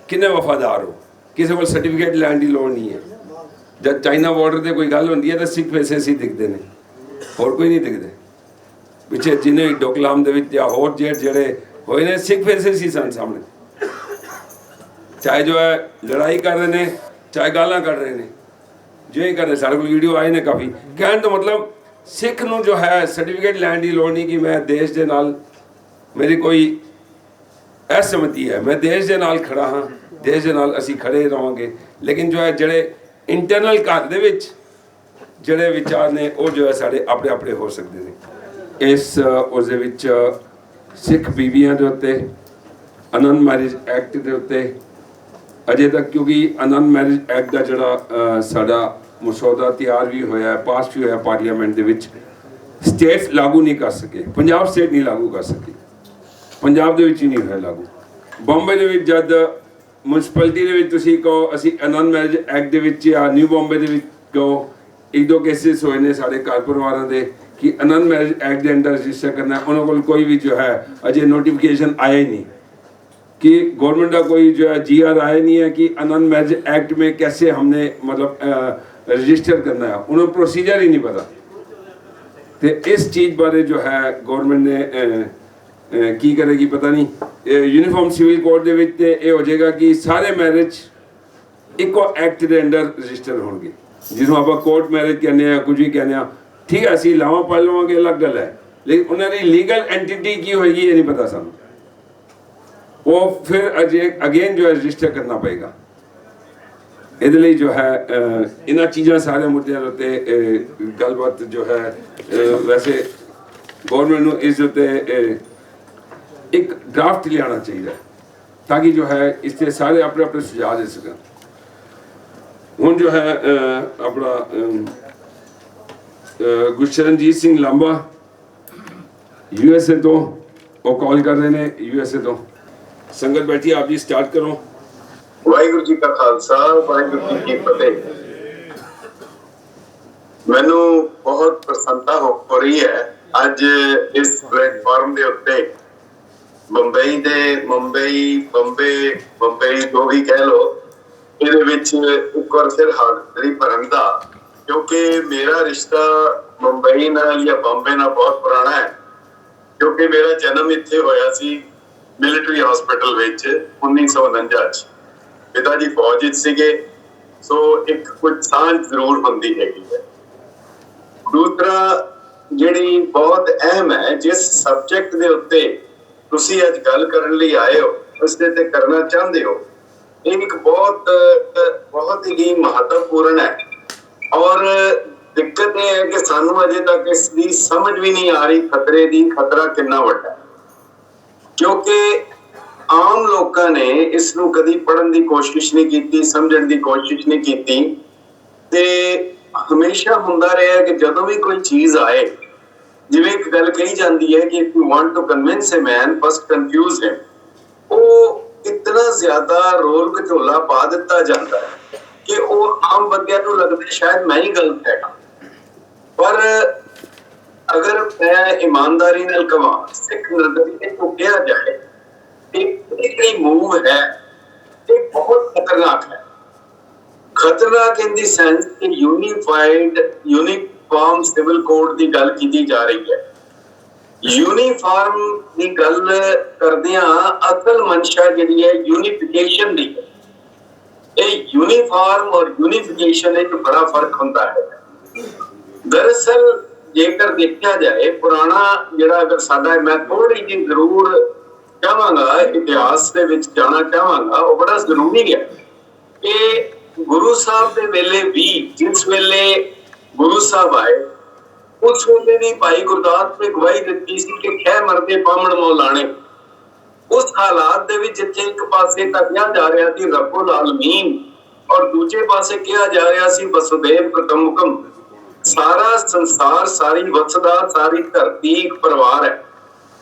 ਕਿੰਨੇ ਵਫਾਦਾਰ ਹੋ, ਕਿਸੇ ਕੋਲ ਸਰਟੀਫਿਕੇਟ ਲੈਣ ਦੀ ਲੋੜ ਨਹੀਂ ਹੈ। ਜਦ ਚਾਈਨਾ ਬਾਰਡਰ ਤੇ ਕੋਈ ਗੱਲ ਹੁੰਦੀ ਹੈ ਤਾਂ ਸਿੱਖ ਵੈਸੇ ਸੀ ਦਿਖਦੇ ਨੇ, ਹੋਰ ਕੋਈ ਨਹੀਂ ਦਿਖਦੇ। ਪਿੱਛੇ ਜਿਹਨੇ ਡੋਕਲਾਮ ਦੇ ਵਿੱਚ ਜਾਂ ਹੋਰ ਜਿਹੜੇ ਹੋਏ ਨੇ, ਸਿੱਖ ਵੈਸੇ ਸੀ ਸਨ ਸਾਹਮਣੇ, ਚਾਹੇ ਜੋ ਹੈ ਲੜਾਈ ਕਰ ਰਹੇ ਨੇ, ਚਾਹੇ ਗਾਲਾਂ ਕੱਢ ਰਹੇ ਨੇ, ਜੋ ਹੀ ਕਰ ਰਹੇ। ਸਾਡੇ ਕੋਲ ਵੀਡੀਓ ਆਏ ਨੇ ਕਾਫੀ। ਕਹਿਣ ਦਾ ਮਤਲਬ ਸਿੱਖ ਨੂੰ ਜੋ ਹੈ ਸਰਟੀਫਿਕੇਟ ਲੈਣ ਦੀ ਲੋੜ ਨਹੀਂ ਕਿ ਮੈਂ ਦੇਸ਼ ਦੇ ਨਾਲ ਮੇਰੀ ਕੋਈ ਅਸਹਿਮਤੀ ਹੈ, ਮੈਂ ਦੇਸ਼ ਦੇ ਨਾਲ ਖੜਾ ਹਾਂ, ਦੇਸ਼ ਦੇ ਨਾਲ ਅਸੀਂ ਖੜੇ ਰਹਾਂਗੇ। ਲੇਕਿਨ ਜੋ ਹੈ ਜਿਹੜੇ ਇੰਟਰਨਲ ਘਰ ਦੇ ਵਿੱਚ ਜਿਹੜੇ ਵਿਚਾਰ ਨੇ ਉਹ ਜੋ ਹੈ ਸਾਡੇ ਆਪਣੇ ਆਪਣੇ ਹੋ ਸਕਦੇ ਨੇ। ਉਸ ਦੇ ਵਿੱਚ ਸਿੱਖ ਬੀਬੀਆਂ ਦੇ ਉੱਤੇ ਆਨੰਦ ਮੈਰਿਜ ਐਕਟ ਦੇ ਉੱਤੇ ਅਜੇ ਤੱਕ, ਕਿਉਂਕਿ ਆਨੰਦ ਮੈਰਿਜ ਐਕਟ ਦਾ ਜਿਹੜਾ ਸਾਡਾ ਮਸੌਦਾ ਤਿਆਰ ਵੀ ਹੋਇਆ, ਪਾਸ ਵੀ ਹੋਇਆ ਪਾਰਲੀਮੈਂਟ ਦੇ ਵਿੱਚ, ਸਟੇਟਸ ਲਾਗੂ ਨਹੀਂ ਕਰ ਸਕੇ। ਪੰਜਾਬ ਸਟੇਟ ਨਹੀਂ ਲਾਗੂ ਕਰ ਸਕੀ, ਪੰਜਾਬ ਦੇ ਵਿੱਚ ਹੀ ਨਹੀਂ ਹੋਇਆ ਲਾਗੂ। ਬੰਬੇ ਦੇ ਵਿੱਚ ਜਦ ਮਿਊਨਿਸਪੈਲਿਟੀ ਦੇ ਵਿੱਚ ਤੁਸੀਂ ਕਹੋ ਅਸੀਂ ਆਨੰਦ ਮੈਰਿਜ ਐਕਟ ਦੇ ਵਿੱਚ, ਜਾਂ ਨਿਊ ਬੰਬੇ ਦੇ ਵਿੱਚ ਕਹੋ, ਇੱਕ ਦੋ ਕੇਸਿਸ ਹੋਏ ਨੇ ਸਾਡੇ ਘਰ ਪਰਿਵਾਰਾਂ ਦੇ ਕਿ ਆਨੰਦ ਮੈਰਿਜ ਐਕਟ ਦੇ ਅੰਡਰ ਰਜਿਸਟਰ ਕਰਨਾ, ਉਹਨਾਂ ਕੋਲ ਕੋਈ ਵੀ ਜੋ ਹੈ ਅਜੇ ਨੋटिफिकेशन आया ही नहीं कि गवर्नमेंट का कोई जो है GR आया नहीं है कि आनंद मैरिज एक्ट में कैसे हमने मतलब रजिस्टर करना है, उन्हें प्रोसीजर ही नहीं पता। तो इस चीज़ बारे जो है गवर्नमेंट ने की करेगी पता नहीं। यूनीफॉर्म सिविल कोड ਦੇ ਵਿੱਚ ਤੇ ਇਹ ਹੋ ਜਾਏਗਾ ਕਿ ਸਾਰੇ ਮੈਰਿਜ ਇੱਕੋ ਐਕਟ ਦੇ ਅੰਡਰ ਰਜਿਸਟਰ ਹੋਣਗੇ, ਜਿਹਨੂੰ ਆਪਾਂ ਕੋਰਟ ਮੈਰਿਜ ਕਹਿੰਦੇ ਆ, ਕੁਝ ਵੀ ਕਹਿੰਦੇ ਆ। ਠੀਕ ਹੈ, ਅਸੀਂ ਲਾਵਾਂ ਪੜ ਲਵਾਂਗੇ, ਅਲੱਗ ਗੱਲ ਹੈ, ਲੇਕਿਨ ਉਹਨਾਂ ਦੀ ਲੀਗਲ ਐਂਟੀਟੀ ਕੀ ਹੋਏਗੀ ਇਹ ਨਹੀਂ ਪਤਾ ਸਾਨੂੰ। ਉਹ ਫਿਰ ਅਜੇ ਅਗੇਨ ਜੋ ਹੈ ਰਜਿਸਟਰ ਕਰਨਾ ਪਏਗਾ। ਇਹਦੇ ਲਈ ਜੋ ਹੈ ਇਹਨਾਂ ਚੀਜ਼ਾਂ ਸਾਰੇ ਮੁੱਦਿਆਂ ਉੱਤੇ ਗੱਲਬਾਤ ਜੋ ਹੈ ਵੈਸੇ ਗਵਰਨਮੈਂਟ ਨੂੰ ਇਸ ਉੱਤੇ ਇੱਕ ਡਰਾਫਟ ਲਿਆਉਣਾ ਚਾਹੀਦਾ ਤਾਂ ਕਿ ਜੋ ਹੈ ਇਸ ਤੇ ਸਾਰੇ ਆਪਣੇ ਆਪਣੇ ਸੁਝਾਅ ਦੇ ਸਕਣ। ਹੁਣ ਜੋ ਹੈ ਆਪਣਾ ਗੁਰਸ਼ਰਨਜੀਤ ਸਿੰਘ ਲਾਂਬਾ USA ਤੋਂ ਉਹ ਕਾਲ ਕਰ ਰਹੇ ਨੇ, USA ਤੋਂ। ਸੰਗਤ ਬੈਠੀ, ਆਪ ਜੀ ਸਟਾਰਟ ਕਰੋ। ਵਾਹਿਗੁਰੂ ਜੀ ਕਾ ਖਾਲਸਾ, ਵਾਹਿਗੁਰੂ ਜੀ ਕੀ ਫਤਿਹ। ਮੈਨੂੰ ਬਹੁਤ ਪ੍ਰਸੰਨਤਾ ਹੋ ਰਹੀ ਹੈ ਅੱਜ ਇਸ ਪਲੇਟਫਾਰਮ ਦੇ ਉੱਤੇ ਬੰਬਈ ਜੋ ਵੀ ਕਹਿ ਲੋ, ਇਹਦੇ ਵਿੱਚ ਇੱਕ ਵਾਰ ਫਿਰ ਹਾਜ਼ਰੀ ਭਰਨ ਦਾ, ਕਿਉਂਕਿ ਮੇਰਾ ਰਿਸ਼ਤਾ ਮੁੰਬਈ ਨਾਲ ਜਾਂ ਬੰਬੇ ਨਾਲ ਬਹੁਤ ਪੁਰਾਣਾ ਹੈ। ਕਿਉਂਕਿ ਮੇਰਾ ਜਨਮ ਇੱਥੇ ਹੋਇਆ ਸੀ ਮਿਲਟਰੀ ਹਸਪੀਟਲ ਵਿੱਚ 1949 ਚ। ਪਿਤਾ ਜੀ ਫੌਜ ਵਿੱਚ ਸੀਗੇ, ਸੋ ਇੱਕ ਕੁਝ ਸਾਂਝ ਜ਼ਰੂਰ ਹੁੰਦੀ ਹੈਗੀ ਹੈ। ਦੂਸਰਾ ਜਿਹੜੀ ਬਹੁਤ ਅਹਿਮ ਹੈ, ਜਿਸ ਸਬਜੈਕਟ ਦੇ ਉੱਤੇ ਤੁਸੀਂ ਅੱਜ ਗੱਲ ਕਰਨ ਲਈ ਆਏ ਹੋ, ਉਸ ਦੇ ਤੇ ਕਰਨਾ ਚਾਹੁੰਦੇ ਹੋ, ਇਹ ਇੱਕ ਬਹੁਤ ਹੀ ਮਹੱਤਵਪੂਰਨ ਹੈ। ਔਰ ਦਿੱਕਤ ਇਹ ਹੈ ਕਿ ਸਾਨੂੰ ਅਜੇ ਤੱਕ ਇਸ ਦੀ ਸਮਝ ਵੀ ਨਹੀਂ ਆ ਰਹੀ ਖਤਰਾ ਕਿੰਨਾ ਵੱਡਾ ਹੈ। ਕਿਉਂਕਿ ਆਮ ਲੋਕਾਂ ਨੇ ਇਸ ਨੂੰ ਕਦੀ ਪੜ੍ਹਨ ਦੀ ਕੋਸ਼ਿਸ਼ ਨਹੀਂ ਕੀਤੀ, ਸਮਝਣ ਦੀ ਕੋਸ਼ਿਸ਼ ਨਹੀਂ ਕੀਤੀ। ਤੇ ਹਮੇਸ਼ਾ ਹੁੰਦਾ ਰਿਹਾ ਕਿ ਜਦੋਂ ਵੀ ਕੋਈ ਚੀਜ਼ ਆਏ, ਜਿਵੇਂ ਇੱਕ ਗੱਲ ਕਹੀ ਜਾਂਦੀ ਹੈ ਕਿ if you want to convince a man, first confuse him, ਉਹ ਇਤਨਾ ਜ਼ਿਆਦਾ ਰੋਲ ਘਚੋਲਾ ਪਾ ਦਿੱਤਾ ਜਾਂਦਾ ਹੈ ਕਿ ਉਹ ਆਮ ਬੰਦਿਆਂ ਨੂੰ ਲੱਗਦਾ ਸ਼ਾਇਦ ਮੈਂ ਹੀ ਗਲਤ ਹੈਗਾ। ਪਰ ਅਗਰ ਮੈਂ ਇਮਾਨਦਾਰੀ ਨਾਲ ਕਹਾਂ, ਸਿੱਖ ਨਜ਼ਰੀਏ ਤੋਂ ਕਿਹਾ ਜਾਏ, ਇਹ ਜਿਹੜੀ ਮੂਵ ਹੈ ਇਹ ਬਹੁਤ ਖਤਰਨਾਕ ਹੈ। ਖਤਰਨਾਕ ਇਨ ਦੀ ਸੈਂਸ ਕਿ ਯੂਨੀਫਾਰਮ ਸਿਵਲ ਕੋਡ ਦੀ ਗੱਲ ਕੀਤੀ ਜਾ ਰਹੀ ਹੈ। ਯੂਨੀਫਾਰਮ ਦੀ ਗੱਲ ਕਰਦਿਆਂ ਅਸਲ ਮਨਸ਼ਾ ਜਿਹੜੀ ਹੈ ਯੂਨੀਫਿਕੇਸ਼ਨ ਦੀ ਹੈ। ਇਹ ਯੂਨੀਫਾਰਮ ਔਰ ਯੂਨੀਫਿਕੇਸ਼ਨ ਵਿੱਚ ਬੜਾ ਫਰਕ ਹੁੰਦਾ ਹੈ। ਦਰਅਸਲ ਜੇਕਰ ਦੇਖਿਆ ਜਾਏ, ਪੁਰਾਣਾ ਜਿਹੜਾ ਅਗਰ ਸਾਡਾ, ਮੈਂ ਥੋੜੀ ਜਿਹੀ ਜ਼ਰੂਰ ਚਾਹਾਂਗਾ ਇਤਿਹਾਸ ਦੇ ਵਿੱਚ ਜਾਣਾ ਚਾਹਾਂਗਾ, ਉਹ ਬੜਾ ਜ਼ਰੂਰੀ ਹੈ ਕਿ ਗੁਰੂ ਸਾਹਿਬ ਦੇ ਵੇਲੇ ਵੀ, ਜਿਸ ਵੇਲੇ ਗੁਰੂ ਸਾਹਿਬ ਆਏ, ਉਸ ਵੇਲੇ ਵੀ ਭਾਈ ਗੁਰਦਾਸ ਨੇ ਗਵਾਹੀ ਦਿੱਤੀ ਸੀ ਕਿ ਖੈ ਮਰਦੇ ਬਾਹਮਣ ਮੌਲਾਣੇ। ਉਸ ਹਾਲਾਤ ਦੇ ਵਿੱਚ ਜਿੱਥੇ ਇੱਕ ਪਾਸੇ ਤਾਂ ਕਿਹਾ ਜਾ ਰਿਹਾ ਸੀ ਰੱਬੁਲ ਆਲਮੀਨ ਔਰ ਦੂਜੇ ਪਾਸੇ ਕਿਹਾ ਜਾ ਰਿਹਾ ਸੀ ਵਸੁਦੇਵ ਕੁਟੁੰਬਕਮ, ਸਾਰਾ ਸੰਸਾਰ, ਸਾਰੀ ਵਸਦਾ, ਸਾਰੀ ਧਰਤੀ ਇੱਕ ਪਰਿਵਾਰ ਹੈ।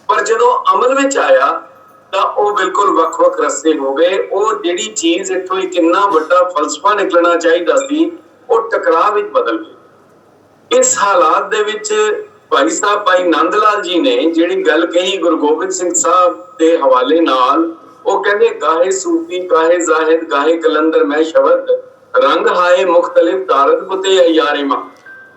ਪਰ ਜਦੋਂ ਅਮਲ ਵਿੱਚ ਆਇਆ ਤਾਂ ਉਹ ਬਿਲਕੁਲ ਵੱਖ-ਵੱਖ ਰਸਤੇ ਹੋ ਗਏ। ਉਹ ਜਿਹੜੀ ਚੀਜ਼ ਇੱਥੋਂ ਇੱਕ ਇੰਨਾ ਵੱਡਾ ਫਲਸਫਾ ਨਿਕਲਣਾ ਚਾਹੀਦਾ ਸੀ, ਉਹ ਟਕਰਾਅ ਵਿੱਚ ਬਦਲ ਗਈ। ਇਸ ਹਾਲਾਤ ਦੇ ਵਿੱਚ ਭਾਈ ਸਾਹਿਬ ਭਾਈ ਨੰਦ ਲਾਲ ਜੀ ਨੇ ਜਿਹੜੀ ਗੱਲ ਕਹੀ ਗੁਰੂ ਗੋਬਿੰਦ ਸਿੰਘ ਸਾਹਿਬ ਦੇ ਹਵਾਲੇ ਨਾਲ, ਉਹ ਕਹਿੰਦੇ ਗਾਹੇ ਸੂਫੀ ਗਾਹੇ ਜ਼ਾਹਿਦ ਗਾਹੇ ਕਲੰਦਰ ਮੈਂ ਸ਼ਬਦ ਰੰਗ ਹਾਏ ਮੁਖਤਲਿਫ ਤਾਰਤ ਬੁਤੇ ਅਯਾਰੇ ਮਾਂ।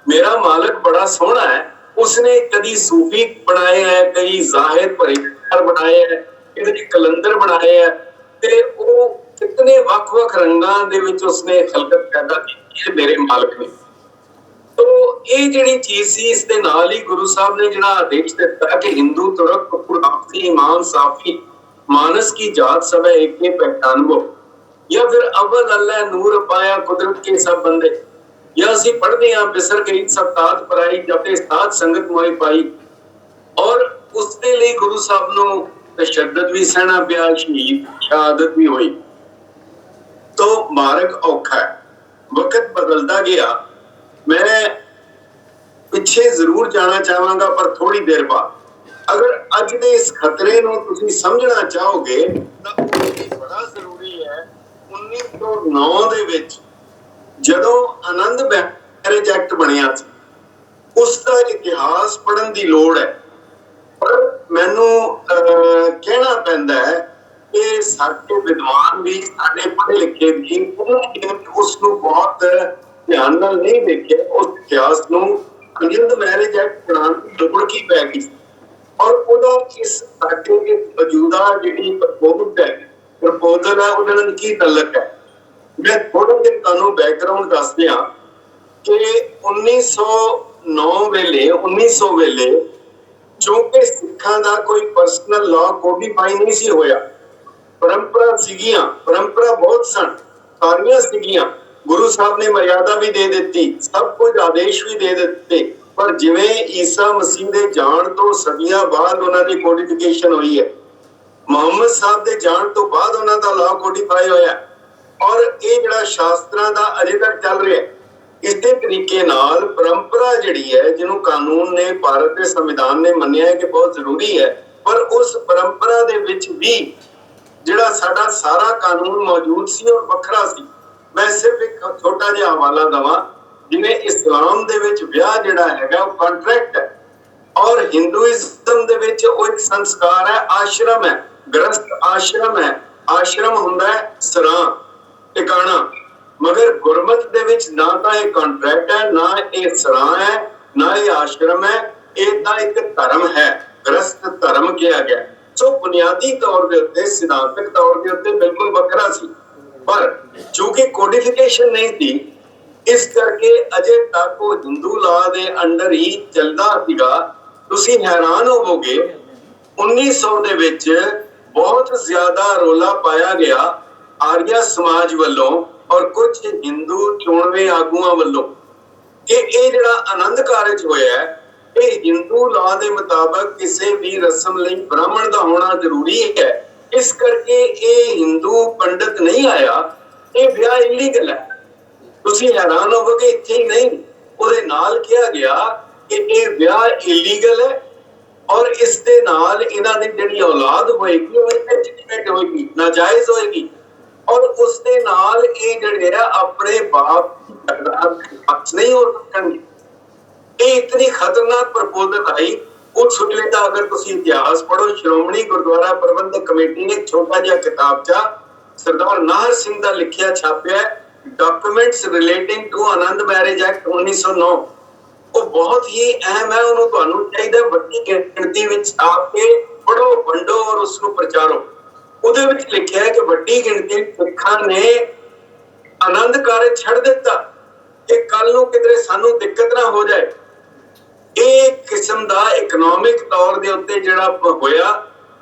ਮੇਰਾ ਮਾਲਕ ਬੜਾ ਸੋਹਣਾ ਹੈ, ਉਸਨੇ ਕਦੀ ਸੂਫੀ ਬਣਾਏ ਹੈ, ਕਈ ਜ਼ਾਹਿਦ ਭਰੇ ਬਣਾਏ ਹੈ, ਕਦੀ ਕਲੰਦਰ ਬਣਾਏ ਹੈ, ਤੇ ਉਹ ਕਿਤਨੇ ਵੱਖ-ਵੱਖ ਰੰਗਾਂ ਦੇ ਵਿੱਚ ਉਸਨੇ ਖਲਕਤ ਪੈਦਾ ਕੀਤੀ ਹੈ ਮੇਰੇ ਮਾਲਕ ਨੇ। तो ये ਜਿਹੜੀ चीज सी, इस दे नाल ही गुरु साहब ने जिहड़ा आदेश दिता कि हिंदू तुरक कपूर आपसी ईमान साफी मानस की जात सब एक के पहचानबो, या फिर अव्वल अल्लाह नूर पाया कुदरत के सब बंदे, या ਅਸੀਂ पढ़ते हैं बिसर गई सब तात पराई जब साथ संगत मोई पाई। और उस दे ਲਈ गुरु साहब ਨੂੰ तशद्दद भी सहना पिया, शहादत भी हुई। तो मार्ग औखा है, वक्त बदलता गया। मैं पिछे जरूर जाना चाहांगा पर थोड़ी देर बाद। अगर अज दे इस खतरे नूं तुसीं समझना चाहोगे तां ओह बड़ा जरूरी है। 1909 दे विच जदों आनंद मैरिज एक्ट बनिया सी, उसका इतिहास पढ़न दी लोड़ है। पर मैनूं कहना पैंदा है कि साडे विद्वान भी, साडे पढ़े लिखे भी उसनूं बहुत ध्यान नाल नहीं देखे। उस इतिहास नूं आनंद मैरिज एक्ट बनाउण दी लोड़ की पै गई और ओदा इस साडे दे मौजूदा जिहड़ी प्रपोजल है ਉਹਦੇ ਨਾਲ ਕੀ ਤਲਕ है। मैं थोड़ा जिहा ਤੁਹਾਨੂੰ बैकग्राउंड दस दियां कि 1909 ਵੇਲੇ ਕਿਉਂਕਿ ਸਿੱਖਾਂ ਦਾ ਕੋਈ ਪਰਸਨਲ ਲਾ ਕੋਡੀਫਾਈ ਨਹੀਂ ਸੀ ਹੋਇਆ। परंपरा सीगियां, परंपरा बहुत सन, सारियां सीगियां। गुरु साहब ने मर्यादा भी दे दी, सब कुछ आदेश भी दे दिते, पर जिवें ईसा मसीह दे जान तो सदियां बाद उन्हां दी कोडिफिकेशन हुई है, मुहम्मद साहब दे जान तो बाद उन्हां दा लॉ कोडिफाई होया और ये जिहड़ा शास्त्रां दा अजे तक चल रहा है। इस तरीके नाल परंपरा जिहड़ी है, जिन्हों कानून ने, भारत के संविधान ने मन्निया है कि बहुत जरूरी है, पर उस परंपरा दे विच भी जिहड़ा साडा सारा कानून मौजूद सी और वखरा सी। मैं सिर्फ एक छोटा जिहा हवाला दवां, जिवें इस्लाम दे विच विआह जिहड़ा हैगा वो कॉन्ट्रैक्ट है और हिंदुइज्म दे विच वो एक संस्कार है, आश्रम है, गृहस्थ आश्रम है। आश्रम हुंदा है सरां, ठिकाना, मगर गुरमत दे विच ना तां ये कॉन्ट्रैक्ट है, ना ये सरां है, ना ये आश्रम है, ये तां एक धर्म है, गृहस्थ धर्म किया गया। सो बुनियादी तौर के उत्ते, सिद्धांतक तौर के उत्ते बिल्कुल वखरा सी, पर चूंकि कोडिफिकेशन नहीं थी, इस करके अजे तक वो हिंदू लॉ दे अंडर ही चलदा सीगा। तुसीं हैरान होवोगे 1900 दे विच बहुत ज्यादा रोला पाया गया आर्या समाज वालों और कुछ हिंदू चुणवे आगुआं वालों कि ये जिहड़ा आनंद कारज होया है, ये हिंदू लॉ के मुताबिक किसी भी रस्म लई ब्राह्मण का होना जरूरी है। इस करके ये हिंदू पंडित नहीं आया, ये ब्याह इलीगल है। तुसीं हैरान होवोगे, इत्थे ही नहीं, उहदे नाल कहा गया कि ये ब्याह इलीगल है और इस दे नाल इन्हां दी जिहड़ी औलाद होएगी वो इलीगल होएगी, नाजायज होएगी और उस दे नाल ये जिहड़े आ अपने बाप नहीं हो सकणगे। ये इतनी खतरनाक प्रपोजल आई। उस वेले दा अगर तुसीं इतिहास पढ़ो, श्रोमणी गुरुद्वारा प्रबंधक कमेटी ने छोटा जिहा किताबचा सरदार नाहर सिंह दा लिखिया छापिया documents relating to Anand marriage act 1909। वो बहुत ही अहम है, उन्होंने तुहानू चाहिए बड़ी गिनती में छाप के पढ़ो, वंडो और उसको प्रचारो। ਉਹਦੇ ਵਿੱਚ लिखा है कि बड़ी गिनती सिखां ने आनंद कारज छड़ दिता कि कल नूं किधरे सानू दिक्कत ना हो जाए। एक किस्म दा इकनॉमिक तौर दे उत्ते जिहड़ा होया,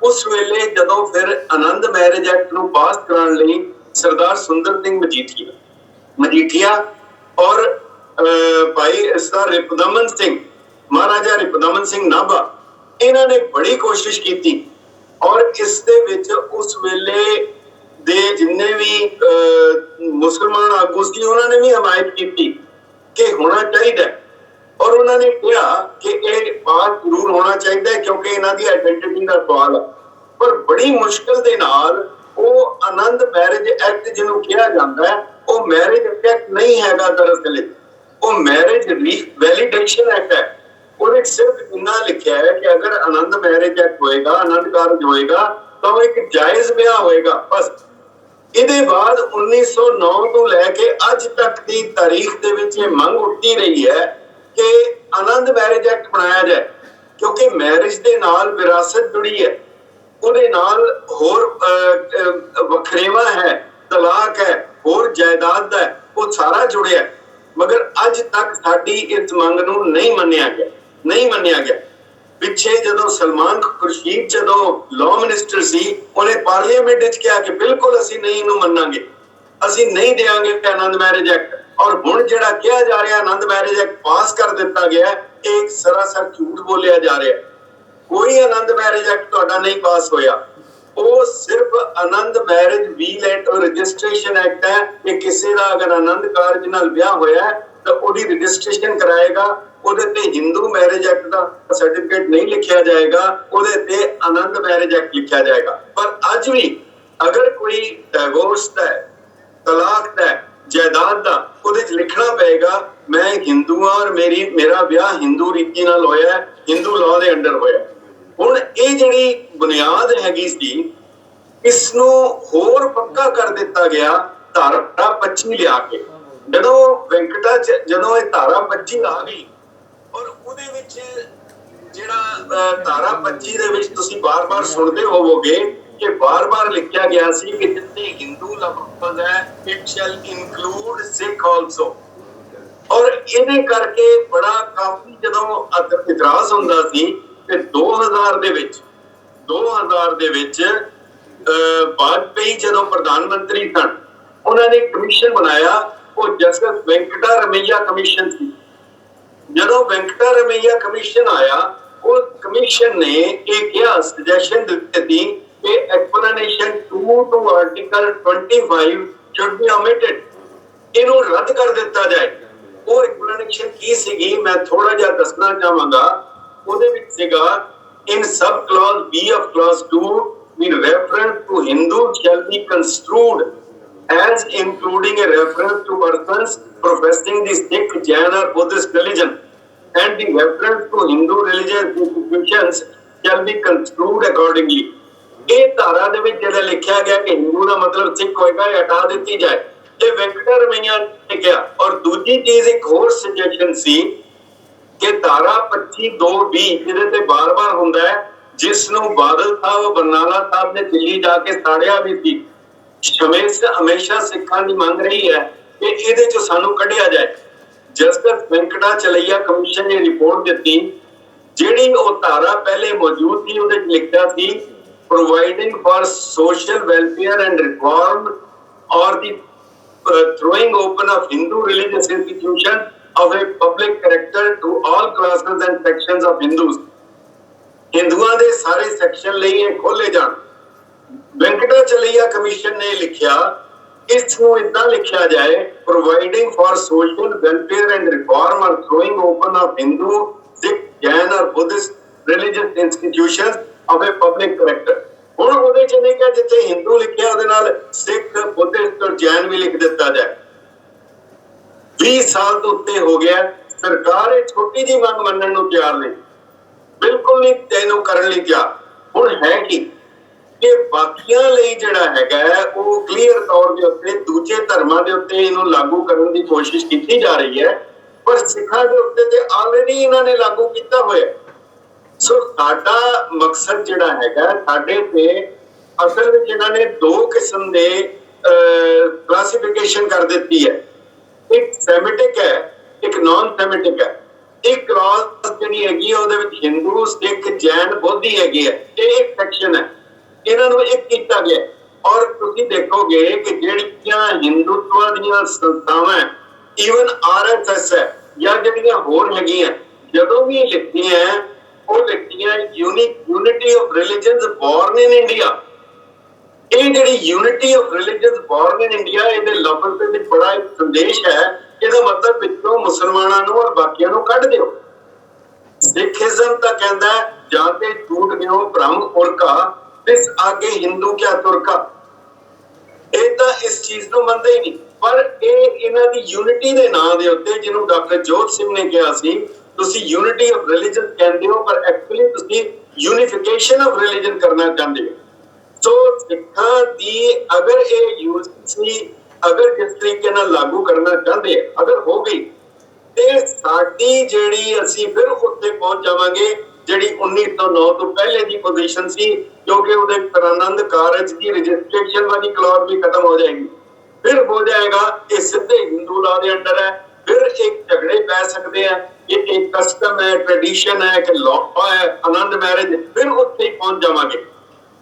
उस वेले जदों फिर आनंद मैरिज एक्ट नूं पास कराउण लई सरदार सुंदर सिंह मजीठिया और भाई सरदार रिपुदमन सिंह, महाराजा रिपुदमन सिंह नाभा, इन्हां ने बड़ी कोशिश की ਔਰ ਇਸ ਦੇ ਵਿੱਚ ਉਸ ਵੇਲੇ ਦੇ ਜਿੰਨੇ ਵੀ ਮੁਸਲਮਾਨ ਆਗੂ ਸੀ ਉਹਨਾਂ ਨੇ ਵੀ ਹਮਾਇਤ ਕੀਤੀ ਕਿ ਹੋਣਾ ਚਾਹੀਦਾ ਔਰ ਉਹਨਾਂ ਨੇ ਕਿਹਾ ਕਿ ਇਹ ਬਾਤ ਜ਼ਰੂਰ ਹੋਣਾ ਚਾਹੀਦਾ ਹੈ ਕਿਉਂਕਿ ਇਹਨਾਂ ਦੀ ਆਇਡੈਂਟੀਟੀ ਦਾ ਸਵਾਲ ਹੈ। ਪਰ ਬੜੀ ਮੁਸ਼ਕਲ ਦੇ ਨਾਲ ਉਹ ਆਨੰਦ ਮੈਰਿਜ ਐਕਟ ਜਿਹਨੂੰ ਕਿਹਾ ਜਾਂਦਾ ਹੈ ਉਹ ਮੈਰਿਜ ਐਕਟ ਨਹੀਂ ਹੈਗਾ। ਦਰਅਸਲ ਉਹ ਮੈਰਿਜ ਵੈਲੀਡੇਸ਼ਨ ਐਕਟ ਹੈ। ਉਹਨੇ ਸਿਰਫ ਇੰਨਾ ਲਿਖਿਆ ਹੈ ਕਿ ਅਗਰ ਆਨੰਦ ਮੈਰਿਜ ਐਕਟ ਹੋਏਗਾ, ਆਨੰਦ ਕਾਰਜ ਹੋਏਗਾ ਤਾਂ ਉਹ ਇੱਕ ਜਾਇਜ਼ ਵਿਆਹ ਹੋਏਗਾ ਬਸ। ਇਹਦੇ ਬਾਅਦ 1909 ਤੋਂ ਲੈ ਕੇ ਅੱਜ ਤੱਕ ਦੀ ਤਾਰੀਖ ਦੇ ਵਿੱਚ ਇਹ ਮੰਗ ਉੱਠਦੀ ਰਹੀ ਹੈ ਕਿ ਆਨੰਦ ਮੈਰਿਜ ਐਕਟ ਬਣਾਇਆ ਜਾਏ ਕਿਉਂਕਿ ਮੈਰਿਜ ਦੇ ਨਾਲ ਵਿਰਾਸਤ ਜੁੜੀ ਹੈ, ਉਹਦੇ ਨਾਲ ਹੋਰ ਵਖਰੇਵਾ ਹੈ, ਤਲਾਕ ਹੈ, ਹੋਰ ਜਾਇਦਾਦ ਹੈ, ਉਹ ਸਾਰਾ ਜੁੜਿਆ। ਮਗਰ ਅੱਜ ਤੱਕ ਸਾਡੀ ਇਸ ਮੰਗ ਨੂੰ ਨਹੀਂ ਮੰਨਿਆ ਗਿਆ। ਪਿੱਛੇ ਜਦੋਂ ਸਲਮਾਨ ਖੁਰਸ਼ੀਦ ਜਦੋਂ ਲਾਅ ਮਿਨਿਸਟਰ ਸੀ ਉਹਨੇ ਪਾਰਲੀਮੈਂਟ ਵਿੱਚ ਕਿਹਾ ਕਿ ਬਿਲਕੁਲ ਅਸੀਂ ਨਹੀਂ ਇਹਨੂੰ ਮੰਨਾਂਗੇ, ਅਸੀਂ ਨਹੀਂ ਦੇਵਾਂਗੇ ਆਨੰਦ ਮੈਰਿਜ ਐਕਟ। ਔਰ ਹੁਣ ਜਿਹੜਾ ਕਿਹਾ ਜਾ ਰਿਹਾ ਆਨੰਦ ਮੈਰਿਜ ਐਕਟ ਪਾਸ ਕਰ ਦਿੱਤਾ ਗਿਆ ਇਹ ਇੱਕ ਸਰਾਸਰ ਝੂਠ ਬੋਲਿਆ ਜਾ ਰਿਹਾ। ਕੋਈ ਆਨੰਦ ਮੈਰਿਜ ਐਕਟ ਤੁਹਾਡਾ ਨਹੀਂ ਪਾਸ ਹੋਇਆ। ਉਹ ਸਿਰਫ ਆਨੰਦ ਮੈਰਿਜ ਵੀਲ ਐਂਡ ਰਜਿਸਟ੍ਰੇਸ਼ਨ ਐਕਟ ਹੈ ਕਿ ਕਿਸੇ ਦਾ ਅਗਰ ਆਨੰਦ ਕਾਰਜ ਨਾਲ ਵਿਆਹ ਹੋਇਆ ਤਾਂ ਉਹਦੀ ਰਜਿਸਟ੍ਰੇਸ਼ਨ ਕਰਾਏਗਾ। ਉਹਦੇ ਤੇ ਹਿੰਦੂ ਮੈਰਿਜ ਐਕਟ ਦਾ ਸਰਟੀਫਿਕੇਟ ਨਹੀਂ ਲਿਖਿਆ ਜਾਏਗਾ, ਉਹਦੇ ਤੇ ਆਨੰਦ ਮੈਰਿਜ ਐਕਟ ਲਿਖਿਆ ਜਾਏਗਾ। ਪਰ ਅੱਜ ਵੀ ਅਗਰ ਕੋਈ ਡਿਵੋਰਸ ਦਾ ਤਲਾਕ ਦਾ ਜਾਇਦਾਦ ਦਾ ਉਹਦੇ ਚ ਲਿਖਣਾ ਪਏਗਾ ਮੈਂ ਹਿੰਦੂ ਹਾਂ ਔਰ ਮੇਰਾ ਵਿਆਹ ਹਿੰਦੂ ਰੀਤੀ ਨਾਲ ਹੋਇਆ, ਹਿੰਦੂ ਲਾਅ ਦੇ ਅੰਡਰ ਹੋਇਆ। ਹੁਣ ਇਹ ਜਿਹੜੀ ਬੁਨਿਆਦ ਹੈਗੀ ਸੀ ਇਸ ਨੂੰ ਹੋਰ ਪੱਕਾ ਕਰ ਦਿੱਤਾ ਗਿਆ ਧਾਰਾ 25 ਲਿਆ ਕੇ। ਜਦੋਂ ਇਹ ਧਾਰਾ 25 ਆ ਗਈ ਔਰ ਉਹਦੇ ਵਿੱਚ ਜਿਹੜਾ ਧਾਰਾ 25 ਦੇ ਵਿੱਚ ਤੁਸੀਂ ਬਾਰ-ਬਾਰ ਸੁਣਦੇ ਹੋਵੋਗੇ ਕਿ ਬਾਰ-ਬਾਰ ਲਿਖਿਆ ਗਿਆ ਸੀ ਕਿ ਜਿੱਥੇ ਹਿੰਦੂ ਲਫ਼ਜ਼ ਹੈ it shell include Sikh also. ਔਰ ਇਹਦੇ ਕਰਕੇ ਬੜਾ ਕਾਫੀ ਜਦੋਂ ਇਤਰਾਜ਼ ਹੁੰਦਾ ਸੀ ਕਿ 2000 ਦੇ ਵਿੱਚ ਵਾਜਪੇਈ ਜਦੋਂ ਪ੍ਰਧਾਨ ਮੰਤਰੀ ਸਨ ਉਹਨਾਂ ਨੇ ਕਮਿਸ਼ਨ ਬਣਾਇਆ, ਉਹ ਜਸਟਿਸ ਵੈਂਕਟਾ ਰਮਈਆ ਕਮਿਸ਼ਨ ਸੀ। ਜਦੋਂ ਵੈਂਕਟਾ ਰਮਈਆ ਕਮਿਸ਼ਨ ਆਇਆ ਉਹ ਕਮਿਸ਼ਨ ਨੇ ਇਹ ਕਿਹਾ ਸੁਜੈਸ਼ਨ ਦਿੱਤੀ ਕਿ explanation 2 to article 25 should be omitted, ਇਹਨੂੰ ਰੱਦ ਕਰ ਦਿੱਤਾ ਜਾਏ। ਉਹ ਐਕਸਪਲੇਨੇਸ਼ਨ ਕੀ ਸੀਗੀ ਮੈਂ ਥੋੜਾ ਜਿਹਾ ਦੱਸਣਾ ਚਾਹਾਂਗਾ। ਉਹਦੇ ਵਿੱਚ ਸੀਗਾ in sub clause B of clause 2 in reference to Hindu shall be construed as including a reference to persons professing the Sikh, Jain or Buddhist religion, and the reference to Hindu religious institutions shall be construed accordingly। ਇਹ ਧਾਰਾ ਦੇ ਵਿੱਚ ਜਿਹੜਾ ਲਿਖਿਆ ਗਿਆ ਕਿ ਹਿੰਦੂ ਦਾ ਮਤਲਬ ਸਿੱਖ ਹੋਏਗਾ ਇਹ ਹਟਾ ਦਿੱਤੀ ਜਾਏ, ਇਹ ਵੈਂਕਟਾ ਰਮਈਆ ਨੇ ਕਿਹਾ। ਔਰ ਦੂਜੀ ਚੀਜ਼ ਇੱਕ ਹੋਰ ਸੁਜੈਸ਼ਨ ਸੀ ਕਿ ਧਾਰਾ 25(2)B ਜਿਹਦੇ ਤੇ ਬਾਰ-ਬਾਰ ਹੁੰਦਾ ਹੈ, ਜਿਸ ਨੂੰ ਬਾਦਲ ਸਾਹਿਬ ਬਰਨਾਲਾ ਸਾਹਿਬ ਨੇ ਦਿੱਲੀ ਜਾ ਕੇ ਸਾੜਿਆ ਵੀ ਸੀ। ਹਮੇਸ਼ਾ ਸਿੱਖਾਂ ਦੀ ਮੰਗ ਰਹੀ ਹੈ ਕਿ ਇਹਦੇ ਚੋਂ ਸਾਨੂੰ ਕੱਢਿਆ ਜਾਏ। ਜਸਟਿਸ ਵੈਂਕਟਾ ਚਲਈਆ ਕਮਿਸ਼ਨ ਨੇ ਰਿਪੋਰਟ ਦਿੱਤੀ, ਜਿਹੜੀ ਉਹ ਧਾਰਾ ਪਹਿਲੇ ਮੌਜੂਦ ਸੀ ਉਹਦੇ ਵਿੱਚ ਲਿਖਿਆ ਸੀ providing for social welfare and reform or the throwing open of Hindu religious institutions of a public character to all classes and sections of Hindus। ਹਿੰਦੂਆਂ ਦੇ ਸਾਰੇ ਸੈਕਸ਼ਨ ਲਈ ਇਹ ਖੋਲੇ ਜਾਣ। ਵੈਂਕਟਾ ਚਲਈਆ ਕਮਿਸ਼ਨ ਨੇ ਲਿਖਿਆ ਇਸ ਨੂੰ ਇਦਾਂ ਲਿਖਿਆ ਜਾਏ providing for social welfare and reform or throwing open of Hindu, Sikh, Jain or Buddhist religious institutions of a public character। ਹੁਣ ਉਹਦੇ ਚ ਨਹੀਂ ਕਿ ਜਿੱਥੇ ਹਿੰਦੂ ਲਿਖਿਆ ਉਹਦੇ ਨਾਲ ਸਿੱਖ, ਬੁੱਧਿਸਟ ਔਰ ਜੈਨ ਵੀ ਲਿਖ ਦਿੱਤਾ ਜਾਏ। 20 ਸਾਲ ਤੋਂ ਉੱਤੇ ਹੋ ਗਿਆ, ਸਰਕਾਰ ਇਹ ਛੋਟੀ ਜਿਹੀ ਮੰਗ ਮੰਨਣ ਨੂੰ ਤਿਆਰ ਨਹੀਂ, ਬਿਲਕੁਲ ਨਹੀਂ ਤੈਨੂੰ ਕਰਨ ਲਈ ਤਿਆਰ। ਹੁਣ ਹੈ ਕਿ ਬਾਕੀਆਂ ਲਈ ਜਿਹੜਾ ਹੈਗਾ ਉਹ ਕਲੀਅਰ ਤੌਰ ਦੇ ਉੱਤੇ ਦੂਜੇ ਧਰਮਾਂ ਦੇ ਉੱਤੇ ਇਹਨੂੰ ਲਾਗੂ ਕਰਨ ਦੀ ਕੋਸ਼ਿਸ਼ ਕੀਤੀ ਜਾ ਰਹੀ ਹੈ, ਪਰ ਸਿੱਖਾਂ ਦੇ ਉੱਤੇ ਤੇ ਆਲਰੇਡੀ ਇਹਨਾਂ ਨੇ ਲਾਗੂ ਕੀਤਾ ਹੋਇਆ। ਸੋ ਸਾਡਾ ਮਕਸਦ ਜਿਹੜਾ ਹੈਗਾ ਸਾਡੇ ਤੇ ਅਸਲ ਵਿੱਚ ਇਹਨਾਂ ਨੇ 2 ਕਿਸਮ ਦੇ ਕਲਾਸੀਫਿਕੇਸ਼ਨ ਕਰ ਦਿੱਤੀ ਹੈ, ਇੱਕ ਸੈਮਿਟਿਕ ਹੈ, ਇੱਕ ਨਾਨ ਸੈਮਿਟਿਕ ਹੈ। ਇੱਕ ਕਲਾਸ ਜਿਹੜੀ ਹੈਗੀ ਉਹਦੇ ਵਿੱਚ ਹਿੰਦੂ, ਸਿੱਖ, ਜੈਨ, ਬੋਧੀ ਹੈਗੀ ਹੈ, ਇਹ ਇੱਕ ਸੈਕਸ਼ਨ ਹੈ, ਇਹਨਾਂ ਨੂੰ ਇੱਕ ਕੀਤਾ ਗਿਆ। ਔਰ ਤੁਸੀਂ ਦੇਖੋਗੇ ਕਿ ਜਿਹੜੀਆਂ ਹਿੰਦੂਤਵ ਦੀਆਂ ਸੰਸਥਾਵਾਂ ਈਵਨ RSS ਹੈ ਜਾਂ ਜਿਹੜੀਆਂ ਹੋਰ ਹੈਗੀਆਂ ਜਦੋਂ ਵੀ ਲਿਖਦੀਆਂ ਉਹ ਲਿਖਦੀਆਂ unity of religions born in India. ਇਹ ਜਿਹੜੀ unity of religious born in India, ਇਹਦੇ ਲਫ਼ਜ਼ ਦੇ ਵਿੱਚ ਬੜਾ ਇੱਕ ਸੰਦੇਸ਼ ਹੈ। ਇਹਦਾ ਮਤਲਬ ਵਿੱਚੋਂ ਮੁਸਲਮਾਨਾਂ ਨੂੰ ਔਰ ਬਾਕੀਆਂ ਨੂੰ ਕੱਢ ਦਿਓ। ਸਿੱਖੀਜ਼ਮ ਤਾਂ ਕਹਿੰਦਾ ਜਾਂ ਤੇ ਟੂਟ ਗਿਓ ਬ੍ਰਹਮ ਉਰਕਾ, ਇਸ ਆਗੇ ਹਿੰਦੂ ਕਿਆ ਤੁਰਕਾ। ਇਹ ਤਾਂ ਇਸ ਚੀਜ਼ ਨੂੰ ਮੰਨਦੇ ਹੀ ਨਹੀਂ, ਪਰ ਇਹ ਇਹਨਾਂ ਦੀ ਯੂਨਿਟੀ ਦੇ ਨਾਂ ਦੇ ਉੱਤੇ, ਜਿਹਨੂੰ ਡਾਕਟਰ ਜੋਤ ਸਿੰਘ ਨੇ ਕਿਹਾ ਸੀ ਤੁਸੀਂ ਯੂਨਿਟੀ ਆਫ ਰਿਲੀਜਨ ਕਹਿੰਦੇ ਹੋ, ਪਰ ਐਕਚੁਅਲੀ ਤੁਸੀਂ ਯੂਨੀਫਿਕੇਸ਼ਨ ਆਫ ਰਿਲੀਜਨ ਕਰਨਾ ਚਾਹੁੰਦੇ ਹੋ। ਸੋ ਸਿੱਖਾਂ ਦੀ ਅਗਰ ਇਹ ਯੂਨੀਟੀ ਅਗਰ ਜਿਸ ਤਰੀਕੇ ਨਾਲ ਲਾਗੂ ਕਰਨਾ ਚਾਹੁੰਦੇ ਅਗਰ ਹੋ ਗਈ, ਤੇ ਸਾਡੀ ਜਿਹੜੀ ਅਸੀਂ ਫਿਰ ਉੱਥੇ ਪਹੁੰਚ ਜਾਵਾਂਗੇ ਜਿਹੜੀ 1909 ਤੋਂ ਪਹਿਲੇ ਦੀ ਪੋਜੀਸ਼ਨ ਸੀ, ਕਿਉਂਕਿ ਉਹਦੇ ਆਨੰਦ ਕਾਰਜ ਦੀ ਰਜਿਸਟ੍ਰੇਸ਼ਨ ਵਾਲੀ ਕਲੌਜ਼ ਵੀ ਖਤਮ ਹੋ ਜਾਏਗੀ। ਫਿਰ ਹੋ ਜਾਏਗਾ ਇਹ ਸਿੱਧੇ ਹਿੰਦੂ ਲਾ ਦੇ ਅੰਡਰ ਹੈ। ਫਿਰ ਇੱਕ ਝਗੜੇ ਪੈ ਸਕਦੇ ਆ, ਇਹ ਇੱਕ ਕਸਟਮ ਹੈ, ਟ੍ਰੈਡੀਸ਼ਨ ਹੈ ਕਿ ਲਾਅ ਹੈ, ਆਨੰਦ ਮੈਰਿਜ, ਫਿਰ ਉੱਥੇ ਹੀ ਪਹੁੰਚ ਜਾਵਾਂਗੇ।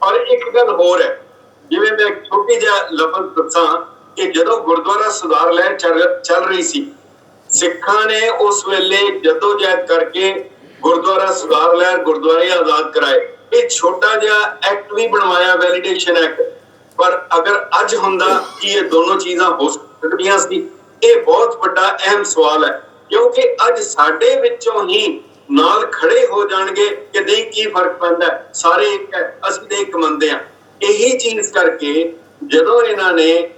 ਔਰ ਇੱਕ ਗੱਲ ਹੋਰ ਹੈ, ਜਿਵੇਂ ਮੈਂ ਇੱਕ ਛੋਟੀ ਜਿਹਾ ਲਫ਼ਜ਼ ਦੱਸਾਂ ਕਿ ਜਦੋਂ ਗੁਰਦੁਆਰਾ ਸੁਧਾਰ ਲਹਿਰ ਚੱਲ ਰਹੀ ਸੀ, ਸਿੱਖਾਂ ਨੇ ਉਸ ਵੇਲੇ ਜਦੋਜਹਿਦ ਕਰਕੇ ਗੁਰਦੁਆਰਾ ਸੁਧਾਰ ਲਹਿਰ ਗੁਰਦੁਆਰੇ ਆਜ਼ਾਦ ਕਰਾਏ। ਇਹ ਛੋਟਾ ਜਿਹਾ ਐਕਟ ਵੀ ਬਣਵਾਇਆ, ਵੈਲੀਡੇਸ਼ਨ ਐਕਟ। ਪਰ ਅਗਰ ਅੱਜ ਹੁੰਦਾ ਕਿ ਇਹ ਦੋਨੋਂ ਚੀਜ਼ਾਂ ਹੋ ਸਕਦੀਆਂ ਸੀ, ਇਹ ਬਹੁਤ ਵੱਡਾ ਅਹਿਮ ਸਵਾਲ ਹੈ। ਕਿਉਂਕਿ ਅੱਜ ਸਾਡੇ ਵਿੱਚੋਂ ਹੀ ਨਾਲ ਖੜੇ ਹੋ ਜਾਣਗੇ ਕਿ ਨਹੀਂ ਕੀ ਫਰਕ ਪੈਂਦਾ, ਸਾਰੇ ਇੱਕ ਹੈ, ਅਸੀਂ ਤੇ ਇੱਕ ਮੰਨਦੇ ਹਾਂ। ਇਹੀ ਚੀਜ਼ ਕਰਕੇ ਜਦੋਂ ਇਹਨਾਂ ਨੇ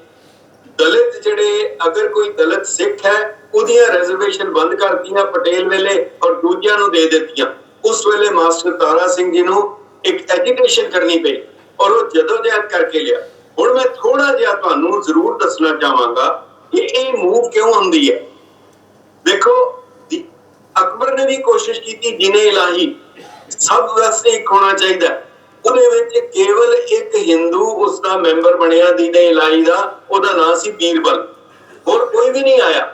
ਦਲਿਤ ਜਿਹੜੇ, ਅਗਰ ਕੋਈ ਦਲਿਤ ਸਿੱਖ ਹੈ ਉਹਦੀਆਂ ਰਿਜ਼ਰਵੇਸ਼ਨ ਬੰਦ ਕਰਤੀਆਂ ਪਟੇਲ ਵੇਲੇ ਔਰ ਦੂਜਿਆਂ ਨੂੰ ਦੇ ਦਿੱਤੀਆਂ, ਉਸ ਵੇਲੇ ਮਾਸਟਰ ਤਾਰਾ ਸਿੰਘ ਜੀ ਨੂੰ ਇੱਕ ਐਜੀਟੇਸ਼ਨ ਕਰਨੀ ਪਈ ਔਰ ਉਹ ਜਦੋਜਹਿਦ ਕਰਕੇ ਲਿਆ। ਹੁਣ ਮੈਂ ਥੋੜਾ ਜਿਹਾ ਤੁਹਾਨੂੰ ਜ਼ਰੂਰ ਦੱਸਣਾ ਚਾਹਾਂਗਾ ਕਿ ਇਹ ਮੂਵ ਕਿਉਂ ਹੁੰਦੀ ਹੈ। ਦੇਖੋ, ਅਕਬਰ ਨੇ ਵੀ ਕੋਸ਼ਿਸ਼ ਕੀਤੀ, ਦਿਨੇ ਇਲਾਹੀ ਸਭ ਵਾਸਤੇ ਇੱਕ ਹੋਣਾ ਚਾਹੀਦਾ, ਉਹਦੇ ਵਿੱਚ ਕੇਵਲ ਇੱਕ ਹਿੰਦੂ ਉਸਦਾ ਮੈਂਬਰ ਬਣਿਆ ਦੀਨੇ ਇਲਾਹੀ ਦਾ, ਉਹਦਾ ਨਾਂ ਸੀ ਬੀਰਬਲ, ਹੋਰ ਕੋਈ ਵੀ ਨਹੀਂ ਆਇਆ।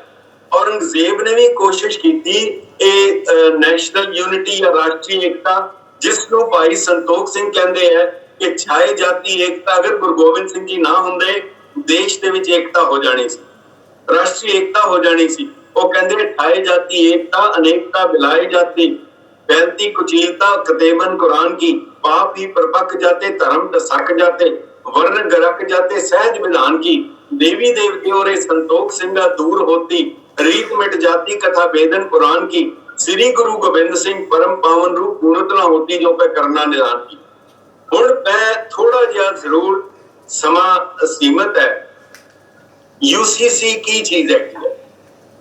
ਔਰੰਗਜ਼ੇਬ ਨੇ ਵੀ ਕੋਸ਼ਿਸ਼ ਕੀਤੀ ਇਹ ਨੈਸ਼ਨਲ ਯੂਨਿਟੀ ਜਾਂ ਰਾਸ਼ਟਰੀ ਏਕਤਾ, ਜਿਸ ਨੂੰ ਭਾਈ ਸੰਤੋਖ ਸਿੰਘ ਕਹਿੰਦੇ ਹੈ ਕਿ ਛਾਏ ਜਾਤੀ ਏਕਤਾ, ਅਗਰ ਗੁਰੂ ਗੋਬਿੰਦ ਸਿੰਘ ਜੀ ਨਾ ਹੁੰਦੇ ਦੇਸ਼ ਦੇ ਵਿੱਚ ਏਕਤਾ ਹੋ ਜਾਣੀ ਸੀ, ਰਾਸ਼ਟਰੀ ਏਕਤਾ ਹੋ ਜਾਣੀ ਸੀ। ਉਹ ਕਹਿੰਦੇ ਠਾਏ ਜਾਤੀ ਏਕਤਾ अनेकता बिलाए जाती, फैलती कुचीलता कतेबन कुरान की, पाप ही परपक जाते धर्म दसक जाते, वर्ण गरक जाते सहज विधान की, देवी देवते और संतोख सिंगा दूर होती, रीत मिट जाती कथा वेदन पुराण की, श्री गुरु गोबिंद सिंह परम पावन रूप गुणत ना होती जो पे करना निदान की। हुण मैं थोड़ा जिहा जरूर समा सीमित है, यूसीसी की चीज है।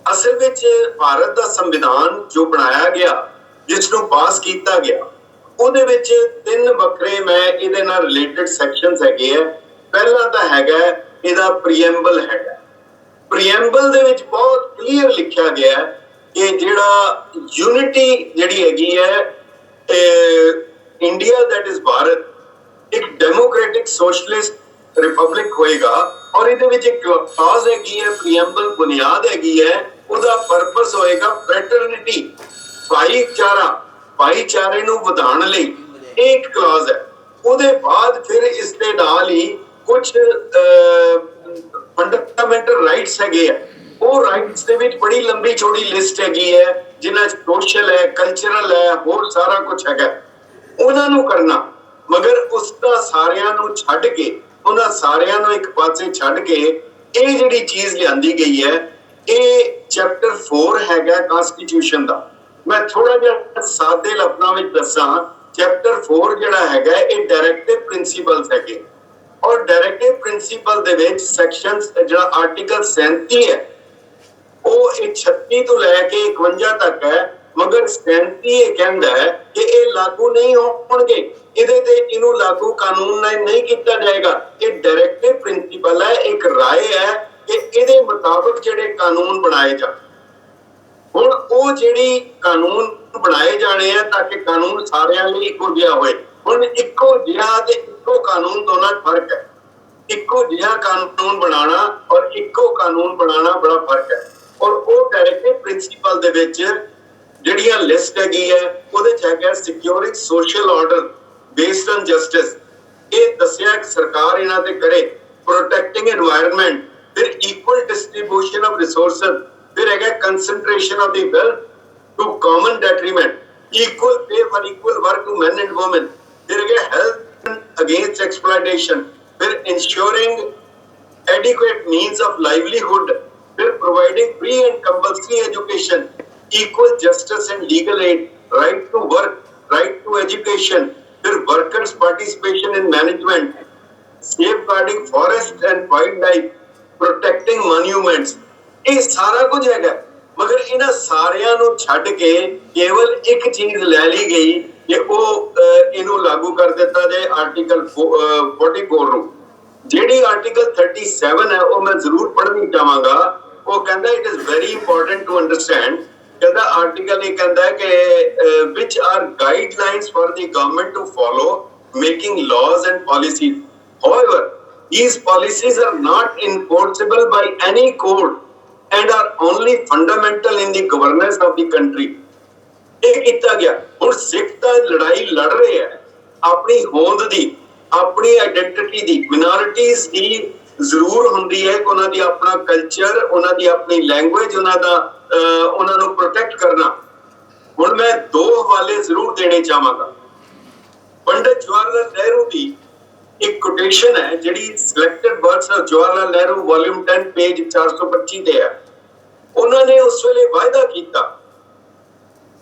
ਅਸਲ ਵਿੱਚ ਭਾਰਤ ਦਾ ਸੰਵਿਧਾਨ ਜੋ ਬਣਾਇਆ ਗਿਆ, ਜਿਸ ਨੂੰ ਪਾਸ ਕੀਤਾ ਗਿਆ, ਉਹਦੇ ਵਿੱਚ 3 ਵੱਖਰੇ ਮੈਂ ਇਹਦੇ ਨਾਲ ਰਿਲੇਟਡ ਸੈਕਸ਼ਨਸ ਹੈਗੇ ਆ। ਪਹਿਲਾ ਤਾਂ ਹੈਗਾ ਇਹਦਾ ਪ੍ਰੀਐਂਬਲ ਹੈਗਾ। ਪ੍ਰੀਐਂਬਲ ਦੇ ਵਿੱਚ ਬਹੁਤ ਕਲੀਅਰ ਲਿਖਿਆ ਗਿਆ ਕਿ ਜਿਹੜਾ ਯੂਨਿਟੀ ਜਿਹੜੀ ਹੈਗੀ ਹੈ, ਇੰਡੀਆ ਦੈਟ ਇਜ਼ ਭਾਰਤ ਇੱਕ ਡੈਮੋਕ੍ਰੈਟਿਕ ਸੋਸ਼ਲਿਸਟ ਰਿਪਬਲਿਕ ਹੋਏਗਾ। ਔਰ ਇਹਦੇ ਵਿੱਚ ਇੱਕ ਕਲੌਜ਼ ਹੈਗੀ ਹੈ, ਪ੍ਰੀਐਂਬਲ ਬੁਨਿਆਦ ਹੈਗੀ ਹੈ, ਉਹਦਾ ਪਰਪਸ ਹੋਏਗਾ ਫ੍ਰੈਟਰਨਿਟੀ, ਭਾਈਚਾਰੇ ਨੂੰ ਵਧਾਉਣ ਲਈ। ਇਹ ਇੱਕ ਕਲੌਜ਼ ਹੈ। ਉਹਦੇ ਬਾਅਦ ਫਿਰ ਇਸ ਦੇ ਨਾਲ ਹੀ ਕੁਝ ਫੰਡਾਮੈਂਟਲ ਰਾਈਟਸ ਹੈਗੇ ਆ। ਉਹ ਰਾਈਟਸ ਦੇ ਵਿੱਚ ਬੜੀ ਲੰਬੀ ਚੌੜੀ ਲਿਸਟ ਹੈਗੀ ਹੈ, ਜਿਨ੍ਹਾਂ 'ਚ ਸੋਸ਼ਲ ਹੈ, ਕਲਚਰਲ ਹੈ, ਹੋਰ ਸਾਰਾ ਕੁਝ ਹੈਗਾ। ਉਹਨਾਂ ਨੂੰ ਕਰਨਾ, ਮਗਰ ਉਸਦਾ ਸਾਰਿਆਂ ਨੂੰ ਛੱਡ ਕੇ, ਉਹਨਾਂ ਸਾਰਿਆਂ ਨੂੰ ਇੱਕ ਪਾਸੇ ਛੱਡ ਕੇ ਇਹ ਜਿਹੜੀ ਚੀਜ਼ ਲਿਆਂਦੀ ਗਈ ਹੈ, ਇਹ ਚੈਪਟਰ 4 ਹੈਗਾ ਕਨਸਟੀਟਿਊਸ਼ਨ ਦਾ। ਮੈਂ ਥੋੜਾ ਜਿਹਾ ਸਾਦੇ ਲਫ਼ਜ਼ਾਂ ਵਿੱਚ ਦੱਸਾਂ। ਚੈਪਟਰ 4 ਜਿਹੜਾ ਹੈਗਾ ਇਹ ਡਾਇਰੈਕਟਿਵ ਪ੍ਰਿੰਸੀਪਲਸ ਹੈਗੇ, ਔਰ ਡਾਇਰੈਕਟਿਵ ਪ੍ਰਿੰਸੀਪਲ ਦੇ ਵਿੱਚ ਸੈਕਸ਼ਨਸ ਜਿਹੜਾ ਆਰਟੀਕਲ 37 ਹੈ ਉਹ 36 ਤੋਂ ਲੈ ਕੇ 51 ਤੱਕ ਹੈ, ਮਗਰ 37 ਇਹ ਕਹਿੰਦਾ ਹੈ ਕਿ ਇਹ ਲਾਗੂ ਨਹੀਂ ਹੋਣਗੇ, ਇਹਦੇ ਤੇ ਇਹਨੂੰ ਲਾਗੂ ਕਾਨੂੰਨ ਨਹੀਂ ਕੀਤਾ ਜਾਏਗਾ। ਇਹ ਡਾਇਰੈਕਟਿਵ ਪ੍ਰਿੰਸੀਪਲ ਹੈ, ਇੱਕ ਰਾਏ ਹੈ ਕਿ ਇਹਦੇ ਮੁਤਾਬਕ ਜਿਹੜੇ ਕਾਨੂੰਨ ਬਣਾਏ ਜਾਣ। ਹੁਣ ਉਹ ਜਿਹੜੀ ਕਾਨੂੰਨ ਬਣਾਏ ਜਾਣੇ ਆ ਤਾਂ ਕਿ ਕਾਨੂੰਨ ਸਾਰਿਆਂ ਲਈ ਇੱਕੋ ਜਿਹਾ ਹੋਏ। ਹੁਣ ਇੱਕੋ ਜਿਹਾ ਤੇ ਇੱਕੋ ਕਾਨੂੰਨ ਦੋਨਾਂ 'ਚ ਫਰਕ ਹੈ। ਇੱਕੋ ਜਿਹਾ ਕਾਨੂੰਨ ਬਣਾਉਣਾ ਔਰ ਇੱਕੋ ਕਾਨੂੰਨ ਬਣਾਉਣਾ ਬੜਾ ਫਰਕ ਹੈ। ਔਰ ਉਹ ਡਾਇਰੈਕਟਿਵ ਪ੍ਰਿੰਸੀਪਲ ਦੇ ਵਿੱਚ ਜਿਹੜੀਆਂ ਲਿਸਟ ਹੈਗੀ ਹੈ, ਉਹਦੇ 'ਚ ਹੈਗਾ securing social order based on justice. ਇਹ ਦੱਸਿਆ ਕਿ ਸਰਕਾਰ ਇਹਨਾਂ ਤੇ ਕਰੇ। ਪ੍ਰੋਟੈਕਟਿੰਗ এনवायरमेंट, फिर इक्वल डिस्ट्रीब्यूशन ऑफ रिसोर्सेज, फिर है concentration of the wealth to common detriment, equal pay for equal work to men and women, फिर है health against exploitation, फिर ensuring adequate means of livelihood, फिर providing free and compulsory education, equal justice and legal aid, right to work, right to education, फिर workers participation in management, safeguarding forest and wildlife, protecting monuments, ਇਹ ਸਾਰਾ ਕੁਝ ਹੈਗਾ। ਮਗਰ ਇਹਨਾਂ ਸਾਰਿਆਂ ਨੂੰ ਛੱਡ ਕੇ ਕੇਵਲ ਇੱਕ ਚੀਜ਼ ਲੈ ਲਈ ਗਈ ਕਿ ਉਹ ਇਹਨੂੰ ਲਾਗੂ ਕਰ ਦਿੱਤਾ ਜਾਏ ਆਰਟੀਕਲ 44 ਨੂੰ। ਜਿਹੜੀ ਆਰਟੀਕਲ 37 ਹੈ ਉਹ ਮੈਂ ਜ਼ਰੂਰ ਪੜ੍ਹਨੀ ਚਾਹਾਂਗਾ। ਉਹ ਕਹਿੰਦਾ it is very important to understand. ਕਹਿੰਦਾ ਆਰਟੀਕਲ ਇਹ ਕਹਿੰਦਾ ਕਿ which are guidelines for the government to follow making laws and policies. However, these policies are not enforceable by any court and are only fundamental in the governance of the country. ਇਹ ਕੀਤਾ ਗਿਆ। ਹੁਣ ਸਿੱਖ ਤਾਂ ਲੜਾਈ ਲੜ ਰਹੇ ਹੈ ਆਪਣੀ ਹੋਂਦ ਦੀ, ਆਪਣੀ ਆਇਡੈਂਟੀਟੀ ਦੀ। ਮਿਨੋਰਿਟੀਜ਼ ਦੀ ਜ਼ਰੂਰ ਹੁੰਦੀ ਹੈ ਕਿ ਉਹਨਾਂ ਦੀ ਆਪਣਾ ਕਲਚਰ, ਉਹਨਾਂ ਦੀ ਆਪਣੀ ਲੈਂਗੁਏਜ, ਉਹਨਾਂ ਨੂੰ ਪ੍ਰੋਟੈਕਟ ਕਰਨਾ। ਹੁਣ ਮੈਂ ਦੋ ਹਵਾਲੇ ਜ਼ਰੂਰ ਦੇਣੇ ਚਾਹਾਂਗਾ। ਪੰਡਿਤ ਜਵਾਹਰ ਲਾਲ ਨਹਿਰੂ ਦੀ एक कोटेशन है ਜਿਹੜੀ selected works of Jawahar Lal Nehru volume 10 page 425 ਤੇ ਹੈ। ਉਹਨਾਂ ਨੇ ਉਸ ਵੇਲੇ ਵਾਅਦਾ ਕੀਤਾ,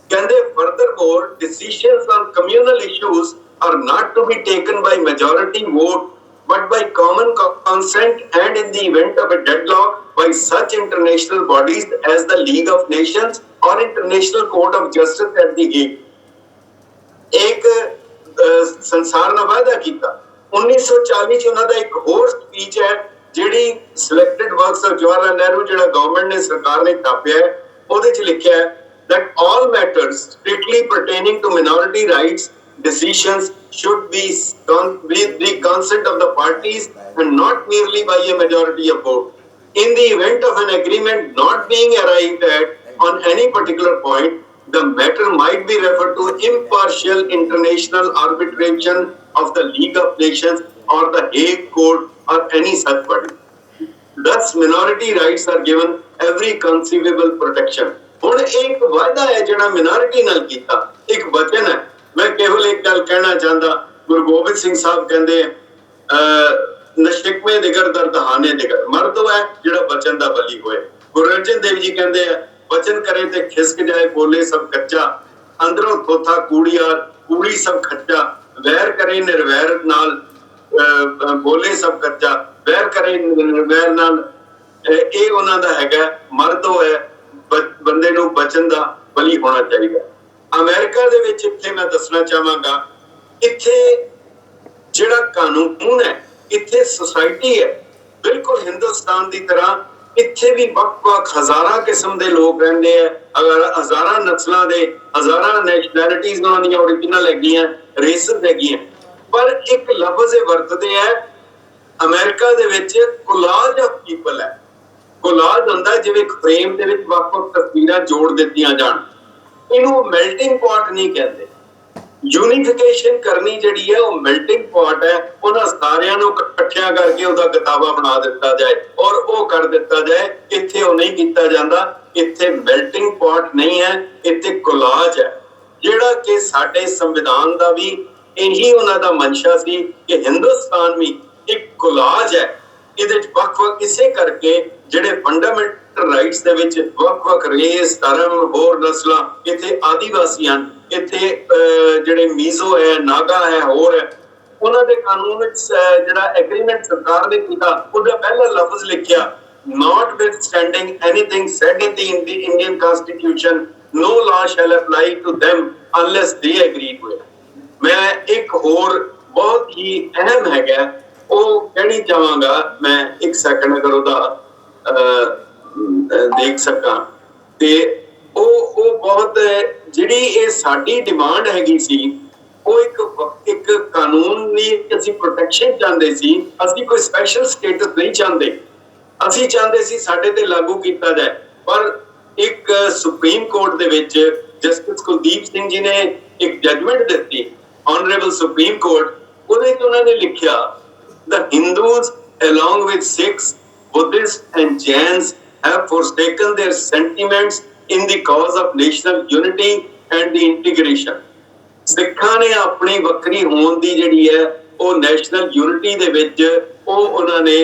ਕਹਿੰਦੇ furthermore decisions on communal issues are not to be taken by majority vote but by common consent and in the event of a deadlock by such international bodies as the League of Nations or International Court of Justice at the Hague। ਇੱਕ ਸੰਸਾਰ ਨਾਲ ਵਾਅਦਾ ਕੀਤਾ। 1940 ਚ ਉਹਨਾਂ ਦਾ ਇੱਕ ਹੋਰ speech ਹੈ ਜਿਹੜੀ selected works of Jawahar Lal Nehru ਜਿਹੜਾ ਗਵਰਨਮੈਂਟ ਨੇ, ਸਰਕਾਰ ਨੇ ਛਾਪਿਆ ਹੈ। ਉਹਦੇ ਚ ਲਿਖਿਆ ਹੈ that all matters strictly pertaining to minority rights decisions should be with the consent of the parties and not merely by a majority of vote. In the event of an agreement not being arrived at on any particular point, the matter might be referred to impartial international arbitration of the League of Nations or the Hague Court or any such body. Thus, minority rights are given every conceivable protection. ਹੁਣ ਇੱਕ ਵਾਅਦਾ ਹੈ ਜਿਹੜਾ minority ਨਾਲ ਕੀਤਾ, ਇੱਕ ਵਚਨ ਹੈ। ਮੈਂ ਕੇਵਲ ਇੱਕ ਗੱਲ ਕਹਿਣਾ ਚਾਹੁੰਦਾ, ਗੁਰੂ ਗੋਬਿੰਦ ਸਿੰਘ ਸਾਹਿਬ ਕਹਿੰਦੇ ਨਸ਼ਿਕਵੇਂ ਦਿਗਰ ਦਰਦਹਾਨੇ ਦਿਗਰ ਮਰਦ ਹੈ ਜਿਹੜਾ ਵਚਨ ਦਾ ਬਲੀ ਹੋਏ। ਗੁਰੂ ਅਰਜਨ ਦੇਵ ਜੀ ਕਹਿੰਦੇ ਆ वचन करे ते खिसक जाए बोले सब कच्चा, अंदरों थोथा कूड़ियार कूड़ी सब खच्चा, वैर करे निर्वैर नाल बोले सब कच्चा, वैर करे निर्वैर नाल। ये उन्हां दा हैगा मर्द है बंदे नूं वचन दा बली होना चाहिए। अमेरिका दे विच इत्थे मैं दसना चाहांगा, इत्थे जिहड़ा कानून है, इत्थे सोसाइटी है बिल्कुल हिंदुस्तान की तरह। ਇੱਥੇ ਵੀ ਵੱਖ-ਵੱਖ ਹਜ਼ਾਰਾਂ ਕਿਸਮ ਦੇ ਲੋਕ ਰਹਿੰਦੇ ਆ, ਅਗਰ ਹਜ਼ਾਰਾਂ ਨਸਲਾਂ ਦੇ, ਹਜ਼ਾਰਾਂ ਨੈਸ਼ਨੈਲਿਟੀਜ਼ ਉਹਨਾਂ ਦੀਆਂ ਓਰੀਜਨਲ ਹੈਗੀਆਂ, ਰੇਸਸ ਹੈਗੀਆਂ, ਪਰ ਇੱਕ ਲਫ਼ਜ਼ ਇਹ ਵਰਤਦੇ ਆ ਅਮਰੀਕਾ ਦੇ ਵਿੱਚ ਕੋਲਾਜ ਆਫ ਪੀਪਲ ਹੈ। ਕੋਲਾਜ ਹੁੰਦਾ ਜਿਵੇਂ ਇੱਕ ਫਰੇਮ ਦੇ ਵਿੱਚ ਵੱਖ-ਵੱਖ ਤਸਵੀਰਾਂ ਜੋੜ ਦਿੱਤੀਆਂ ਜਾਣ। ਇਹਨੂੰ ਮੈਲਟਿੰਗ ਪੌਟ ਨਹੀਂ ਕਹਿੰਦੇ। यूनिफिकेशन करनी जिहड़ी है वो मेल्टिंग पॉट है। उन्हां सारियां नूं इकट्ठियां करके उहदा किताबा बना दिता जाए और वो कर दिता जाए। इत्थे वो नहीं कीता जांदा, इत्थे मेल्टिंग पॉट नहीं है, इत्थे कोलाज है जिहड़ा कि साडे संविधान दा भी यही उन्हां दा मंशा सी कि हिंदुस्तान भी एक कोलाज है। इहदे विच वख-वख इसे करके जिहड़े फंडामेंटल राइट्स दे विच वख-वख रेस, धर्म, होर नस्लां, इत्थे आदिवासी हन, इत्थे ਜਿਹੜੇ ਮੀਜ਼ੋ ਹੈ, ਨਾਗਾ ਹੈ, ਹੋਰ ਹੈ, ਉਹਨਾਂ ਦੇ ਕਾਨੂੰਨ ਵਿੱਚ ਜਿਹੜਾ ਐਗਰੀਮੈਂਟ ਸਰਕਾਰ ਨੇ ਕੀਤਾ ਉਹਦਾ ਪਹਿਲਾ ਲਫ਼ਜ਼ ਲਿਖਿਆ notwithstanding anything said in the Indian Constitution, no law shall apply to them unless they agree to it. ਮੈਂ ਇੱਕ ਹੋਰ ਬਹੁਤ ਹੀ ਅਹਿਮ ਹੈਗਾ ਉਹ ਕਹਿਣੀ ਚਾਹਾਂਗਾ, ਮੈਂ ਇੱਕ ਸੈਕਿੰਡ ਅਗਰ ਉਹਦਾ ਦੇਖ ਸਕਾਂ ਤੇ ਉਹ ਬਹੁਤ ਜਿਹੜੀ ਇਹ ਸਾਡੀ ਡਿਮਾਂਡ ਹੈਗੀ ਸੀ ਉਹ ਇੱਕ ਕਾਨੂੰਨੀ ਅਸੀਂ ਪ੍ਰੋਟੈਕਸ਼ਨ ਚਾਹੁੰਦੇ ਸੀ। ਅਸੀਂ ਕੋਈ ਸਪੈਸ਼ਲ ਸਟੇਟਸ ਨਹੀਂ ਚਾਹੁੰਦੇ, ਅਸੀਂ ਚਾਹੁੰਦੇ ਸੀ ਸਾਡੇ ਤੇ ਲਾਗੂ ਕੀਤਾ ਜਾਏ। ਪਰ ਇੱਕ ਸੁਪਰੀਮ ਕੋਰਟ ਦੇ ਵਿੱਚ ਜਸਟਿਸ ਕੁਲਦੀਪ ਸਿੰਘ ਜੀ ਨੇ ਇੱਕ ਜਜਮੈਂਟ ਦਿੱਤੀ, ਆਨਰੇਬਲ ਸੁਪਰੀਮ ਕੋਰਟ, ਉਹਦੇ ਵਿੱਚ ਉਹਨਾਂ ਨੇ ਲਿਖਿਆ the Hindus along with Sikhs, Buddhists and Jains have forsaken their sentiments in the cause of national unity and the integration. ਸਿੱਖਾਂ ਨੇ ਆਪਣੀ ਵੱਖਰੀ ਹੋਣ ਦੀ ਜਿਹੜੀ ਹੈ ਉਹ ਨੈਸ਼ਨਲ ਯੂਨਿਟੀ ਦੇ ਵਿੱਚ ਉਹ ਉਹਨਾਂ ਨੇ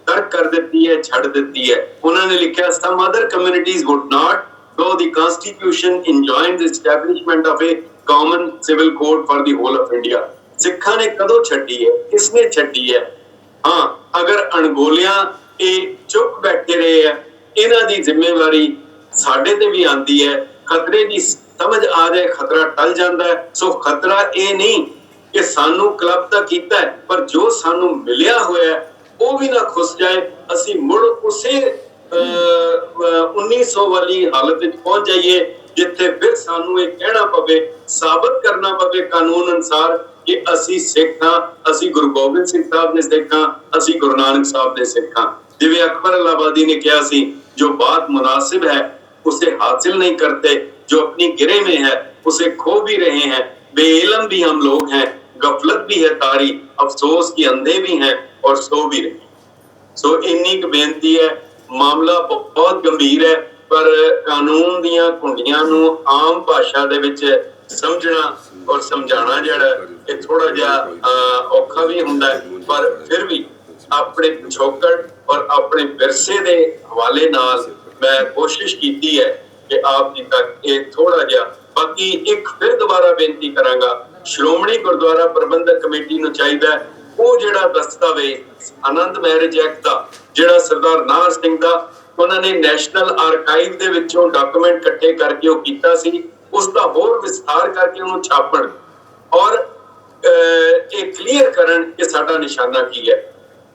ਤਰਕ ਕਰ ਦਿੱਤੀ ਹੈ, ਛੱਡ ਦਿੱਤੀ ਹੈ। ਉਹਨਾਂ ਨੇ ਲਿਖਿਆ some other communities would not, though the constitution enjoined the establishment of a common civil code for the whole of India। ਸਿੱਖਾਂ ਨੇ ਕਦੋਂ ਛੱਡੀ ਹੈ, ਕਿਸਨੇ ਛੱਡੀ ਹੈ? ਹਾਂ, ਅਗਰ ਅਣਗੋਲਿਆਂ ਇਹ ਚੁੱਪ ਬੈਠੇ ਰਹੇ ਹੈ, ਇਹਨਾਂ ਦੀ ਜ਼ਿੰਮੇਵਾਰੀ ਸਾਡੇ ਤੇ ਵੀ ਆਂਦੀ ਹੈ। ਖਤਰੇ ਦੀ ਸਮਝ ਆ ਜਾਏ, ਖਤਰਾ ਟਲ ਜਾਂਦਾ ਹੈ। ਸੋ ਖਤਰਾ ਇਹ ਨਹੀਂ ਕਿ ਸਾਨੂੰ ਕਲੱਬ ਤਾਂ ਕੀਤਾ ਹੈ, ਪਰ ਜੋ ਸਾਨੂੰ ਮਿਲਿਆ ਹੋਇਆ ਉਹ ਵੀ ਨਾ ਖੁੱਸ ਜਾਏ, ਅਸੀਂ ਮੁੜ ਉਸੇ 1900 ਵਾਲੀ ਹਾਲਤ ਵਿੱਚ ਪਹੁੰਚ ਜਾਈਏ ਜਿੱਥੇ ਫਿਰ ਸਾਨੂੰ ਇਹ ਕਹਿਣਾ ਪਵੇ, ਸਾਬਤ ਕਰਨਾ ਪਵੇ ਕਾਨੂੰਨ ਅਨੁਸਾਰ ਕਿ ਅਸੀਂ ਸਿੱਖ ਹਾਂ, ਅਸੀਂ ਗੁਰੂ ਗੋਬਿੰਦ ਸਿੰਘ ਸਾਹਿਬ ਦੇ ਸਿੱਖ ਹਾਂ, ਅਸੀਂ ਗੁਰੂ ਨਾਨਕ ਸਾਹਿਬ ਦੇ ਸਿੱਖ ਹਾਂ। ਜਿਵੇਂ ਅਕਬਰ इलाहाबादी ने किया सी, जो बात मुनासिब है उसे हासिल नहीं करते, जो अपनी गिरे में है उसे खो भी रहे हैं, बेइल्म भी हम लोग हैं, गफलत भी है तारी, अफसोस की अंधे भी हैं और सो भी रहे। सो इन्नी क बेनती है, मामला बहुत गंभीर है, पर कानून दियां कुंडियां नूं आम भाषा दे विच समझना और समझाना जिहड़ा ये थोड़ा जिहा औखा भी हुंदा है, पर फिर भी अपने पिछोकड़ और अपने विरसे दे हवाले नाल मैं कोशिश कीती है कि आप जी तक ये थोड़ा जिहा। बाकी एक फिर दोबारा बेनती करांगा, श्रोमणी गुरुद्वारा प्रबंधक कमेटी नूं चाहीदा है ਉਹ ਜਿਹੜਾ ਦਸਤਾਵੇਜ਼ ਆਨੰਦ ਮੈਰਿਜ ਐਕਟ ਦਾ ਜਿਹੜਾ ਸਰਦਾਰ ਨਾਹਰ ਸਿੰਘ ਦਾ ਉਹਨਾਂ ਨੇ ਨੈਸ਼ਨਲ ਆਰਕਾਈਵ ਦੇ ਵਿੱਚੋਂ ਡਾਕੂਮੈਂਟ ਇਕੱਠੇ ਕਰਕੇ ਉਹ ਕੀਤਾ ਸੀ, ਉਸ ਦਾ ਹੋਰ ਵਿਸਥਾਰ ਕਰਕੇ ਉਹਨੂੰ ਛਾਪਣ ਔਰ ਇਹ ਕਲੀਅਰ ਕਰਨ ਕਿ ਸਾਡਾ ਨਿਸ਼ਾਨਾ ਕੀ ਹੈ।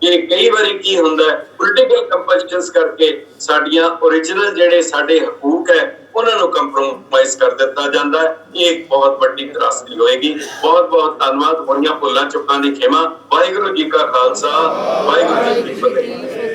ਕਿ ਕਈ ਵਾਰੀ ਕੀ ਹੁੰਦਾ ਹੈ, ਪੋਲੀਟੀਕਲ ਕੰਪਲਸ਼ਨਸ ਕਰਕੇ ਸਾਡੀਆਂ ਓਰੀਜਨਲ ਜਿਹੜੇ ਸਾਡੇ ਹਕੂਕ ਹੈ ਉਹਨਾਂ ਨੂੰ ਕੰਪਰੋਮਾਈਜ਼ ਕਰ ਦਿੱਤਾ ਜਾਂਦਾ ਹੈ। ਇਹ ਇੱਕ ਬਹੁਤ ਵੱਡੀ ਤਰਾਸਦੀ ਹੋਏਗੀ। ਬਹੁਤ ਬਹੁਤ ਧੰਨਵਾਦ। ਹੋਈਆਂ ਭੁੱਲਾਂ ਚੁੱਕਾਂ ਦੀ ਖਿਮਾ। ਵਾਹਿਗੁਰੂ ਜੀ ਕਾ ਖਾਲਸਾ, ਵਾਹਿਗੁਰੂ ਜੀ ਕੀ ਫਤਿਹ।